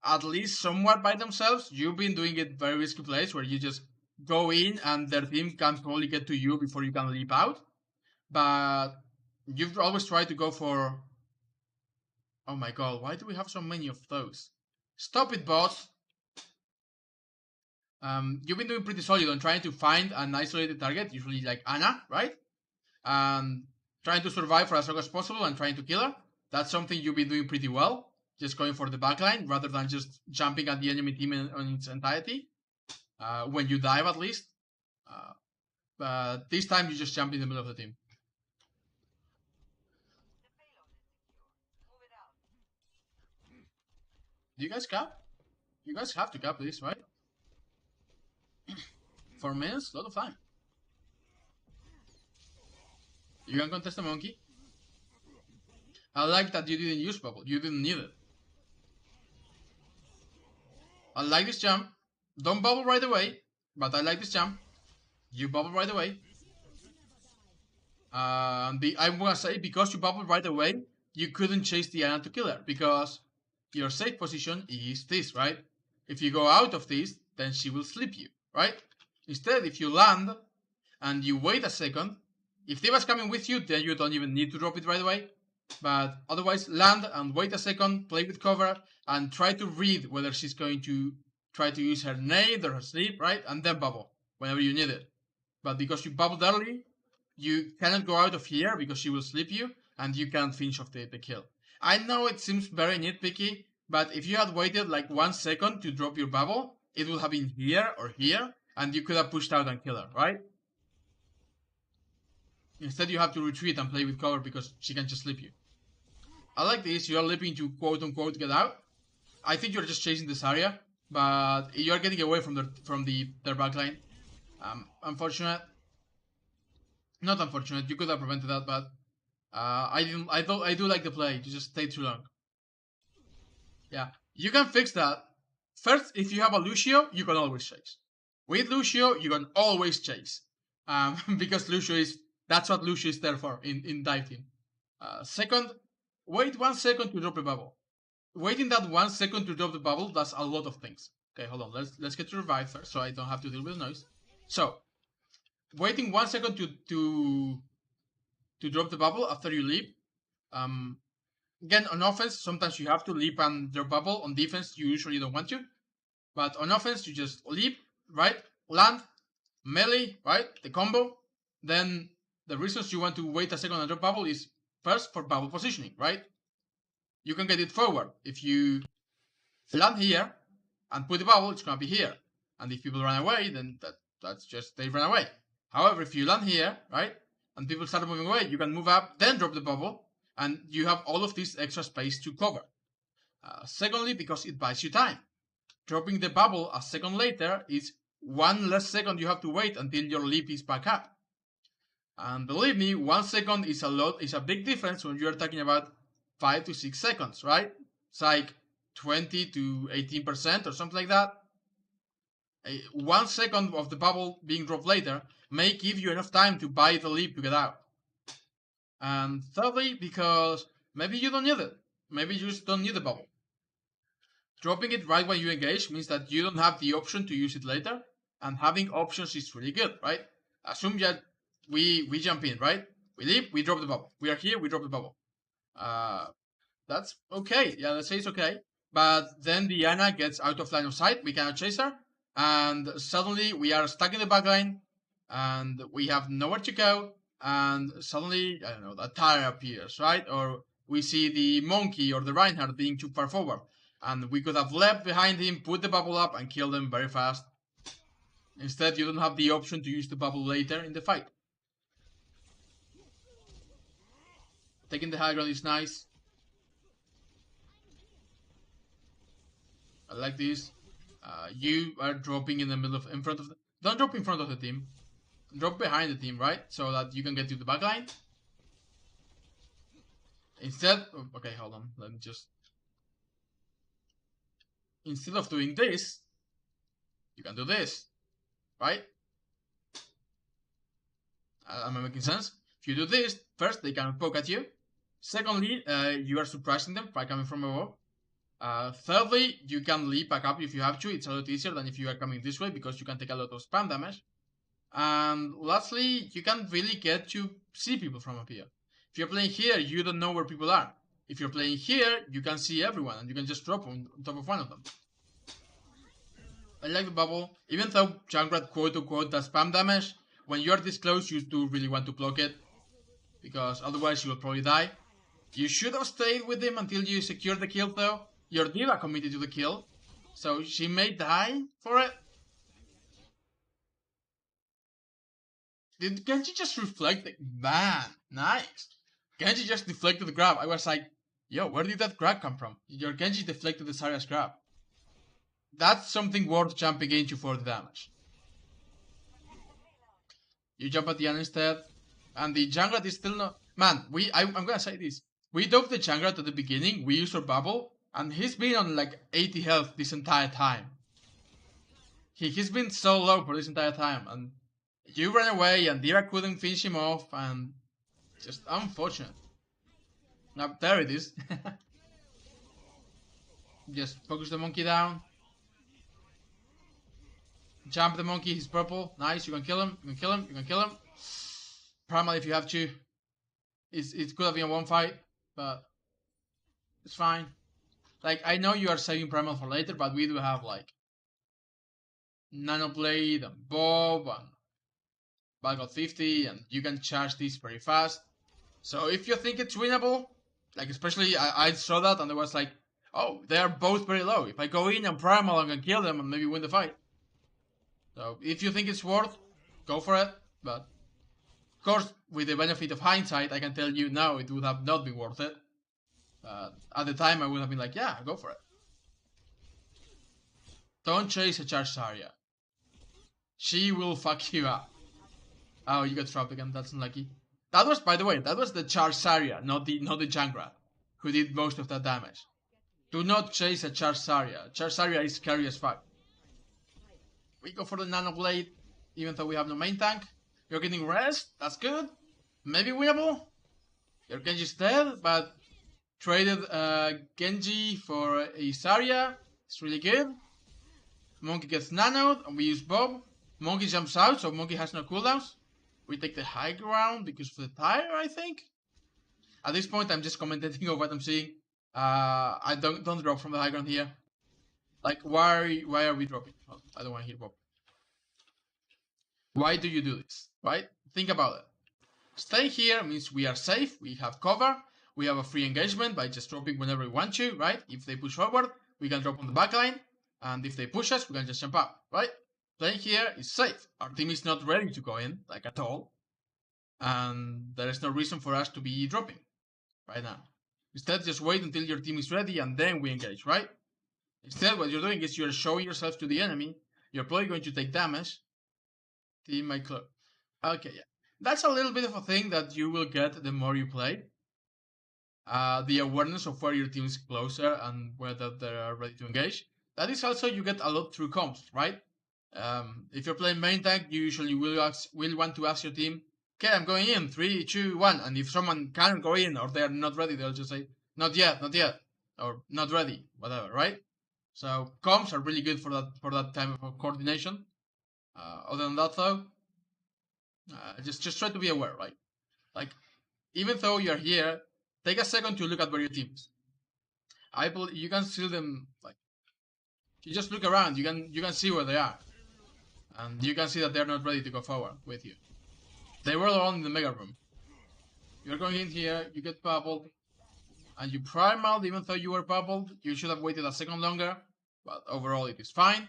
at least somewhat by themselves. You've been doing it very risky plays where you just go in and their team can probably get to you before you can leap out. But you've always tried to go for... Oh my god, why do we have so many of those? Stop it, boss! You've been doing pretty solid on trying to find an isolated target, usually like Ana, right? And trying to survive for as long as possible and trying to kill her. That's something you've been doing pretty well. Just going for the backline rather than just jumping at the enemy team in its entirety. When you dive, at least. But this time you just jump in the middle of the team. Do you guys cap? You guys have to cap this, right? 4 minutes? A lot of time. You can contest a monkey. I like that you didn't use bubble. You didn't need it. I like this jump. Don't bubble right away, but I like this jump. You bubble right away. I'm gonna say, because you bubbled right away, you couldn't chase the Ana to kill her, because your safe position is this, right? If you go out of this, then she will slip you, right? Instead, if you land and you wait a second, if Tiva's coming with you, then you don't even need to drop it right away. But otherwise, land and wait a second, play with cover, and try to read whether she's going to try to use her nade or her sleep, right? And then bubble whenever you need it. But because you bubbled early, you cannot go out of here because she will sleep you, and you can't finish off the kill. I know it seems very nitpicky, but if you had waited like 1 second to drop your bubble, it would have been here or here, and you could have pushed out and killed her, right? Instead, you have to retreat and play with cover because she can just sleep you. I like this. You are leaping to quote-unquote get out. I think you're just chasing this area, but you are getting away from their backline. Unfortunate. Not unfortunate. You could have prevented that, but I do like the play. You just stay too long. Yeah, you can fix that. First, if you have a Lucio, you can always chase. With Lucio, you can always chase. Because that's what Lucio is there for in dive team. Second, wait 1 second to drop a bubble. Waiting that 1 second to drop the bubble does a lot of things. Okay, hold on. Let's get to revive first, so I don't have to deal with noise. So, waiting 1 second to drop the bubble after you leap. Again, on offense, sometimes you have to leap and drop bubble. On defense, you usually don't want to. But on offense, you just leap, right? Land, melee, right? The combo. Then the reasons you want to wait a second and drop bubble is first for bubble positioning, right? You can get it forward. If you land here and put the bubble, it's gonna be here. And if people run away, then that's just they run away. However, if you land here, right, and people start moving away, you can move up, then drop the bubble, and you have all of this extra space to cover. Secondly, because it buys you time. Dropping the bubble a second later is 1 less second you have to wait until your leap is back up. And believe me, 1 second is a big difference when you're talking about 5 to 6 seconds, right? It's like 20 to 18% or something like that. 1 second of the bubble being dropped later may give you enough time to buy the leap to get out. And thirdly, because maybe you don't need it. Maybe you just don't need the bubble. Dropping it right when you engage means that you don't have the option to use it later, and having options is really good, right? Assume that we jump in, right? We leap, we drop the bubble. We are here, we drop the bubble. That's okay. Yeah, let's say it's okay. But then the Ana gets out of line of sight. We cannot chase her, and suddenly we are stuck in the backline, and we have nowhere to go. And suddenly, I don't know, the tire appears, right? Or we see the monkey or the Reinhardt being too far forward. And we could have leapt behind him, put the bubble up, and kill them very fast. Instead, you don't have the option to use the bubble later in the fight. Taking the high ground is nice. I like this. You are dropping in the middle of, in front of the, don't drop in front of the team. Drop behind the team, right? So that you can get to the backline. Instead, okay, hold on. Let me just. Instead of doing this, you can do this, right? Am I making sense? If you do this, first they can poke at you. Secondly, you are surprising them by coming from above. Thirdly, you can leap back up if you have to. It's a lot easier than if you are coming this way because you can take a lot of spam damage. And lastly, you can really get to see people from up here. If you're playing here, you don't know where people are. If you're playing here, you can see everyone and you can just drop on top of one of them. I like the bubble. Even though Junkrat quote-unquote does spam damage, when you're this close, you do really want to block it, because otherwise you will probably die. You should have stayed with him until you secured the kill, though. Your diva committed to the kill, so she may die for it. Did Genji just reflect? Man, nice. Genji just deflected the grab. I was like, yo, where did that grab come from? Your Genji deflected the Zarya's grab. That's something worth jumping into for the damage. You jump at the end instead, and the Junkrat is still not... Man, I'm gonna say this. We dove the Junkrat at the beginning, we used our bubble, and he's been on like 80 health this entire time. He's been so low for this entire time, and you ran away, and Dira couldn't finish him off, and just unfortunate. Now, there it is. Just focus the monkey down. Jump the monkey, he's purple. Nice, you can kill him, you can kill him, you can kill him. Primal if you have to. It could have been a one fight, but it's fine. Like, I know you are saving Primal for later, but we do have, like, Nanoblade and Bob and Valgot 50, and you can charge this very fast. So if you think it's winnable, like, especially I saw that and I was like, oh, they are both very low. If I go in and Primal, I can kill them and maybe win the fight. So if you think it's worth, go for it. But of course, with the benefit of hindsight, I can tell you now it would have not been worth it. At the time, I would have been like, yeah, go for it. Don't chase a charge Zarya. She will fuck you up. Oh, you got trapped again. That's unlucky. That was, by the way, that was the charge Zarya, not the Junkrat, who did most of that damage. Do not chase a charge Zarya. Charge Zarya is scary as fuck. We go for the Nanoblade, even though we have no main tank. You're getting rest, that's good. Maybe winnable. Your Genji's dead, but traded Genji for a Zarya. It's really good. Monkey gets nanoed, and we use Bob. Monkey jumps out, so Monkey has no cooldowns. We take the high ground because of the tire, I think. At this point, I'm just commentating on what I'm seeing. I don't drop from the high ground here. Like, why are we dropping? Oh, I don't want to hear Bob. Why do you do this? Right? Think about it. Staying here means we are safe, we have cover, we have a free engagement by just dropping whenever we want to, right? If they push forward, we can drop on the backline, and if they push us, we can just jump up, right? Playing here is safe. Our team is not ready to go in, like at all, and there is no reason for us to be dropping right now. Instead, just wait until your team is ready, and then we engage, right? Instead, what you're doing is you're showing yourself to the enemy, you're probably going to take damage. Team my club. Okay, yeah. That's a little bit of a thing that you will get the more you play. The awareness of where your team is closer and whether they are ready to engage. That is also you get a lot through comps, right? If you're playing main tank, you usually will want to ask your team, okay, I'm going in, 3, 2, 1. And if someone can't go in or they're not ready, they'll just say, not yet, or not ready, whatever, right? So comps are really good for that type of coordination. Other than that, though, just try to be aware, right? Like, even though you're here, take a second to look at where your team is. You can see them, like, you just look around, you can see where they are, and you can see that they're not ready to go forward with you. They were alone in the mega room. You're going in here, you get bubbled, and you primaled. Even though you were bubbled, you should have waited a second longer, but overall it is fine.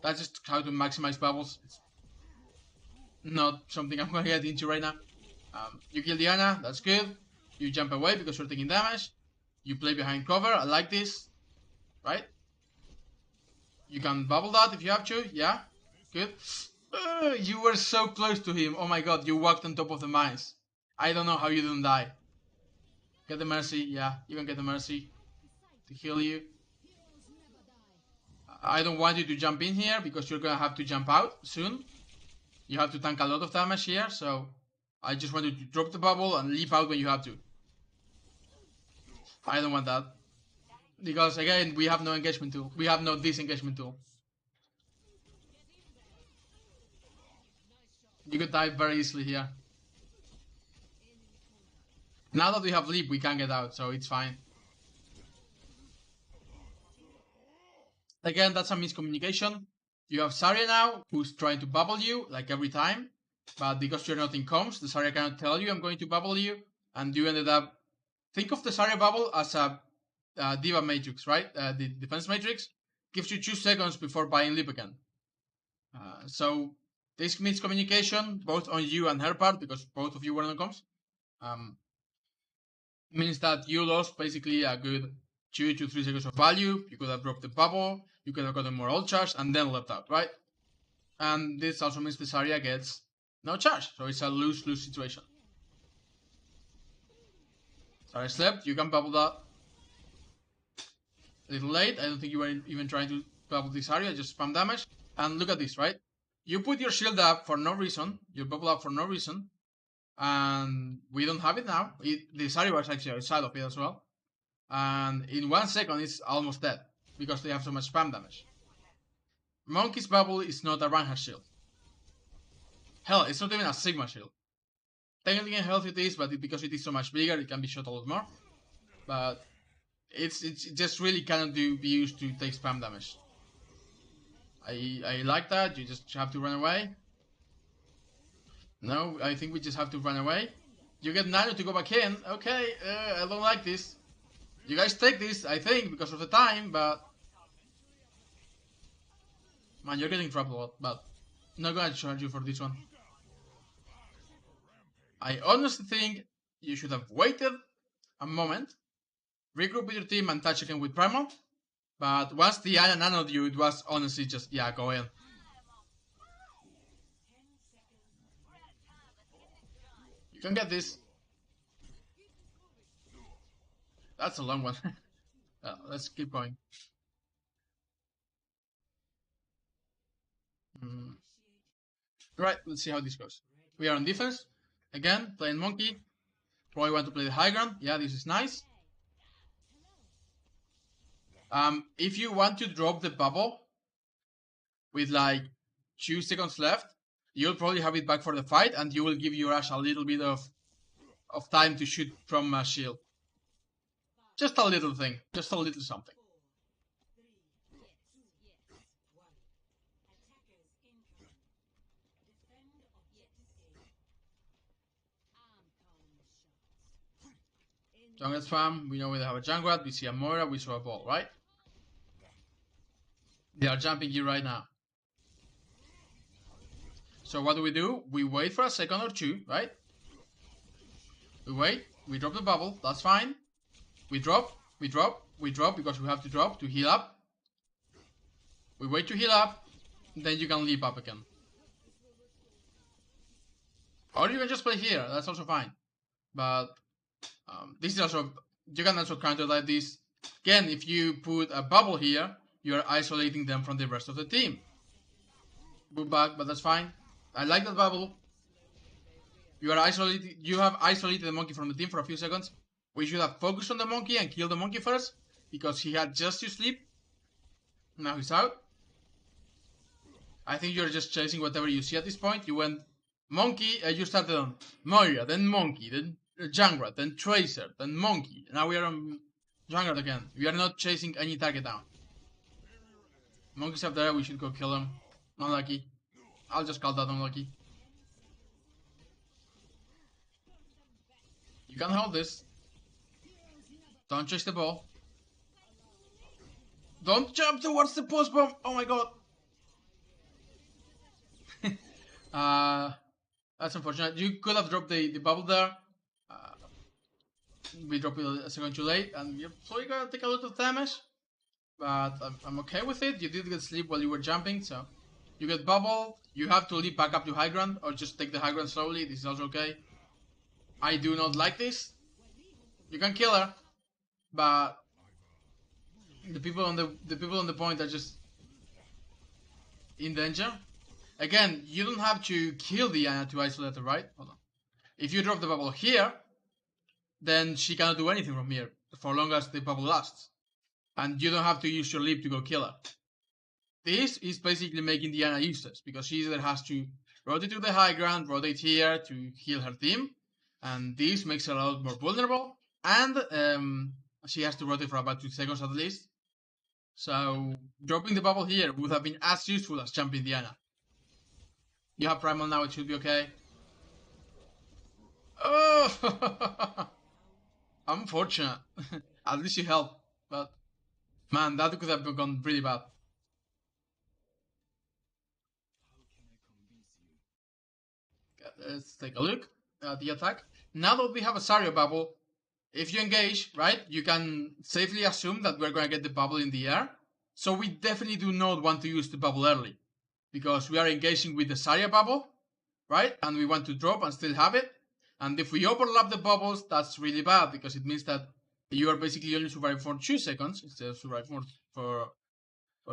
That's just how to maximize bubbles. It's not something I'm going to get into right now. You kill Diana, that's good. You jump away because you're taking damage. You play behind cover, I like this. Right? You can bubble that if you have to, yeah. Good. You were so close to him. Oh my god, you walked on top of the mines. I don't know how you didn't die. Get the mercy, yeah, you can get the mercy to heal you. I don't want you to jump in here because you're gonna have to jump out soon. You have to tank a lot of damage here, so I just want you to drop the bubble and leap out when you have to. I don't want that. Because again, we have no engagement tool. We have no disengagement tool. You could die very easily here. Now that we have leap, we can get out, so it's fine. Again, that's a miscommunication. You have Zarya now, who's trying to bubble you, like every time. But because you're not in comms, the Zarya cannot tell you I'm going to bubble you. And you ended up... Think of the Zarya bubble as a Diva matrix, right? The defense matrix gives you 2 seconds before buying leap again. So this miscommunication, both on you and her part, because both of you were on comms, means that you lost basically a good 2 to 3 seconds of value. You could have dropped the bubble, you could have gotten more ult charge, and then left out, right? And this also means the Zarya gets no charge, so it's a lose-lose situation. Zarya slept, you can bubble that. A little late, I don't think you were even trying to bubble this Zarya, just spam damage. And look at this, right? You put your shield up for no reason, you bubble up for no reason, and we don't have it now. The Zarya was actually outside of it as well. And in 1 second, it's almost dead, because they have so much spam damage. Monkey's bubble is not a Reinhardt shield. Hell, it's not even a Sigma shield. Technically in health it is, but because it is so much bigger, it can be shot a lot more. But it just really cannot be used to take spam damage. I like that, you just have to run away. No, I think we just have to run away. You get Nano to go back in. Okay, I don't like this. You guys take this, I think, because of the time, but... Man, you're getting trapped a lot, but... I'm not gonna charge you for this one. I honestly think you should have waited a moment, regroup with your team and touch again with Primal. But once the Ana nanoed you, it was honestly just, yeah, go in. You can get this. That's a long one. Let's keep going. Right, let's see how this goes. We are on defense. Again, playing Monkey. Probably want to play the high ground. Yeah, this is nice. If you want to drop the bubble with like 2 seconds left, you'll probably have it back for the fight, and you will give your Ash a little bit of time to shoot from a shield. Just a little thing, just a little something. Jungle spam, we know we have a Jungler, we see a Moira, we saw a ball, right? They are jumping you right now. So what do? We wait for a second or two, right? We wait, we drop the bubble, that's fine. We drop because we have to drop to heal up. We wait to heal up, then you can leap up again. Or you can just play here, that's also fine. But this is also, you can also counter like this. Again, if you put a bubble here, you are isolating them from the rest of the team. Move back, but that's fine. I like that bubble. You are isolated. You have isolated the monkey from the team for a few seconds. We should have focused on the monkey and killed the monkey first, because he had just to sleep. Now he's out. I think you're just chasing whatever you see at this point. You went monkey, you started on Moira, then monkey, then Jungler, then Tracer, then monkey. Now we are on Jungler again. We are not chasing any target down. Monkey's up there, we should go kill him. Unlucky. I'll just call that unlucky. You can hold this. Don't chase the ball. Don't jump towards the post bomb. Oh my god. That's unfortunate. You could have dropped the bubble there. We dropped it a second too late, and you're probably gonna take a lot of damage. But I'm okay with it. You did get sleep while you were jumping, so you get bubble. You have to leap back up to high ground, or just take the high ground slowly. This is also okay. I do not like this. You can kill her, but the people on the point are just in danger. Again, you don't have to kill the Ana to isolate her, right? Hold on. If you drop the bubble here, then she cannot do anything from here for long as the bubble lasts. And you don't have to use your leap to go kill her. This is basically making the Ana useless, because she either has to rotate to the high ground, rotate here to heal her team, and this makes her a lot more vulnerable, and she has to rotate for about 2 seconds at least. So dropping the bubble here would have been as useful as jumping Diana. You have primal now, it should be okay. Oh! Unfortunate. At least you helped, but man, that could have gone really bad. Let's take a look at the attack. Now that we have a Saria bubble, if you engage, right, you can safely assume that we're going to get the bubble in the air. So we definitely do not want to use the bubble early, because we are engaging with the Saria bubble, right, and we want to drop and still have it. And if we overlap the bubbles, that's really bad, because it means that you are basically only surviving for 2 seconds instead of surviving for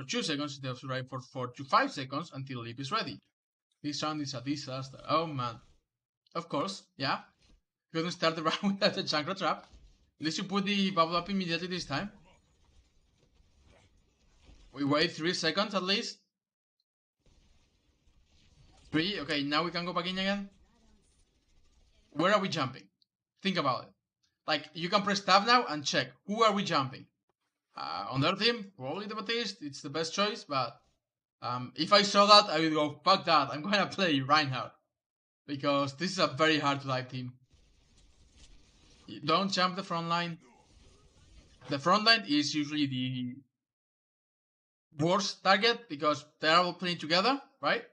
2 seconds instead of surviving for 4 to 5 seconds until leap is ready. This round is a disaster. Oh man. Of course, yeah. Couldn't start the round without a Chankra trap. At least you put the bubble up immediately this time. We wait 3 seconds at least. 3, okay, now we can go back in again. Where are we jumping? Think about it. Like, you can press tab now and check. Who are we jumping? On their team, probably the Batiste. It's the best choice, but if I saw that, I would go, fuck that. I'm gonna play Reinhardt. Because this is a very hard to dive team. Don't jump the front line. The front line is usually the worst target because they're all playing together, right?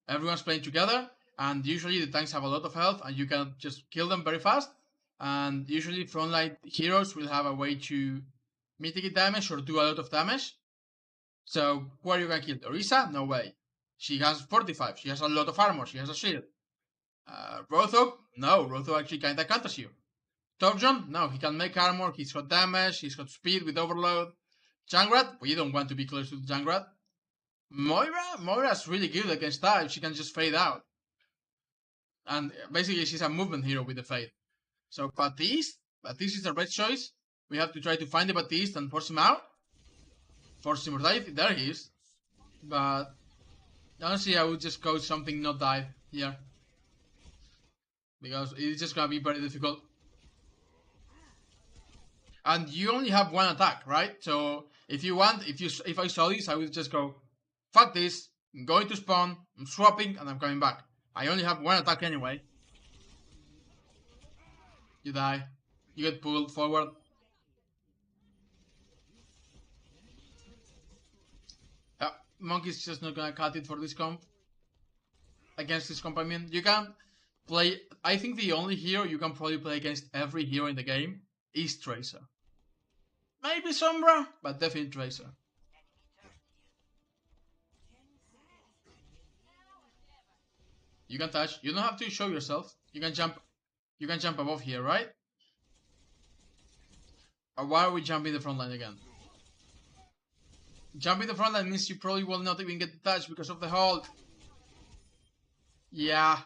Everyone's playing together, and usually the tanks have a lot of health, and you can just kill them very fast. And usually frontline heroes will have a way to mitigate damage or do a lot of damage. So who are you gonna kill? Orisa? No way. She has 45. She has a lot of armor. She has a shield. Rothog? No, Rothog actually kinda counters you. Torbjorn? No, he can make armor. He's got damage. He's got speed with overload. Jungrat? We don't want to be close to Jungrat. Moira's really good against dive. She can just fade out. And basically she's a movement hero with the fade. So Batiste is the right choice. We have to try to find the Batiste and force him out. Force immortality. There he is. But honestly, I would just go something not dive here. Because it's just gonna be very difficult. And you only have one attack, right? So if you want, if I saw this, I would just go, fuck this, I'm going to spawn, I'm swapping, and I'm coming back. I only have one attack anyway. You die. You get pulled forward. Monkey's just not gonna cut it for this comp. Against this comp, I mean. You can play... I think the only hero you can probably play against every hero in the game is Tracer. Maybe Sombra, but definitely Tracer. You can touch. You don't have to show yourself. You can jump. You can jump above here, right? Or why are we jumping the front line again? Jumping the front line means you probably will not even get the touch because of the hold. Yeah.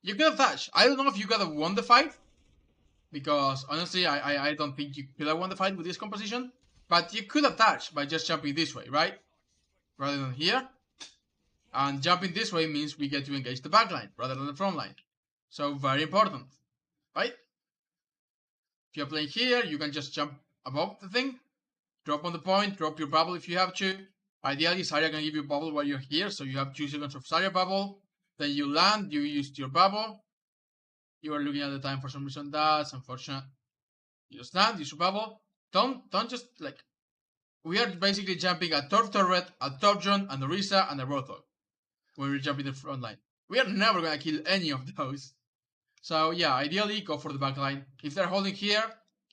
You could have touched. I don't know if you could have won the fight. Because honestly, I don't think you could have won the fight with this composition. But you could have touched by just jumping this way, right? Rather than here. And jumping this way means we get to engage the backline rather than the front line. So very important, right? If you're playing here, you can just jump above the thing. Drop on the point, drop your bubble if you have to. Ideally, Zarya can give you bubble while you're here, so you have 2 seconds of Zarya bubble. Then you land, you used your bubble. You are looking at the time for some reason, that's unfortunate. You just land, use your bubble. Don't just like... We are basically jumping a top turret, a top drone, an Orisa, and a Rothog. When we're jumping the front line. We are never gonna kill any of those. So yeah, ideally go for the backline. If they're holding here,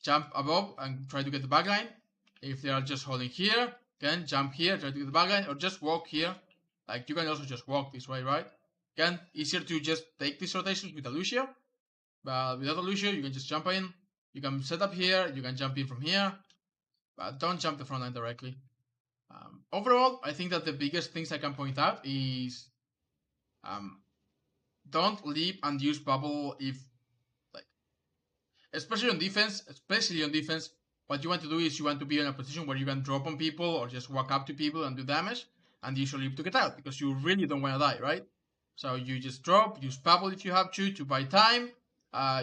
jump above and try to get the backline. If they are just holding here, then jump here, try to get the backline, or just walk here. Like you can also just walk this way, right? Again, easier to just take these rotations with a Lucio. But without a Lucio, you can just jump in. You can set up here, you can jump in from here. But don't jump the front line directly. Overall, I think that the biggest things I can point out is don't leap and use bubble if, like, especially on defense, what you want to do is you want to be in a position where you can drop on people or just walk up to people and do damage. and use your leap to get out, because you really don't want to die, right? So you just drop, use bubble if you have to buy time,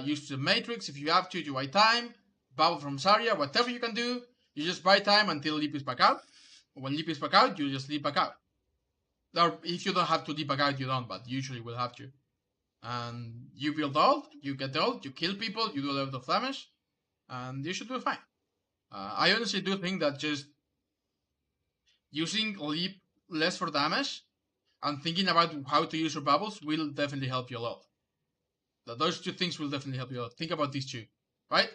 use the matrix if you have to buy time, bubble from Zarya, whatever you can do, you just buy time until leap is back out. When leap is back out, you just leap back out. Or if you don't have to leap back out, you don't, but usually will have to. And you build ult, you get ult, you kill people, you do a lot of damage, and you should do fine. I honestly do think that just using leap less for damage and thinking about how to use your bubbles will definitely help you a lot. Those two things will definitely help you a lot. Think about these two, right?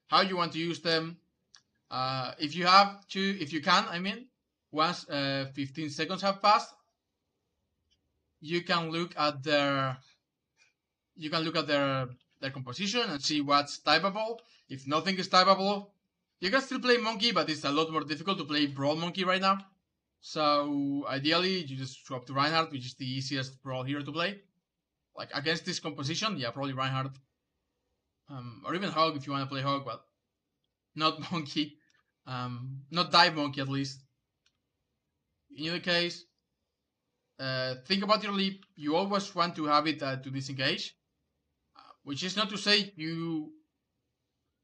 How you want to use them. If you have to, if you can, I mean, once 15 seconds have passed, you can look at their composition and see what's typeable. If nothing is typeable, you can still play monkey, but it's a lot more difficult to play brawl monkey right now. So ideally, you just swap to Reinhardt, which is the easiest brawl hero to play. Like against this composition, yeah, probably Reinhardt, or even Hog if you want to play Hog, but not monkey, not dive monkey at least. In either case, think about your leap. You always want to have it to disengage, which is not to say you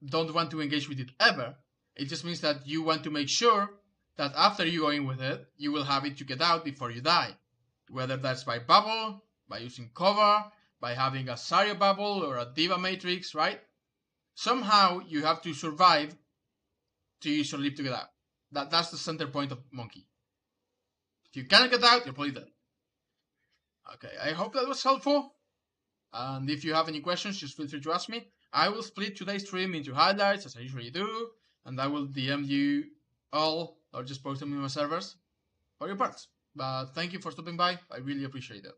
don't want to engage with it ever. It just means that you want to make sure that after you go in with it, you will have it to get out before you die. Whether that's by bubble, by using cover, by having a Zarya bubble or a Diva matrix, right? Somehow you have to survive to use your leap to get out. That's the center point of monkey. If you cannot get out, you're probably dead. Okay, I hope that was helpful. And if you have any questions, just feel free to ask me. I will split today's stream into highlights, as I usually do, and I will DM you all, or just post them in my servers for your parts. But thank you for stopping by. I really appreciate it.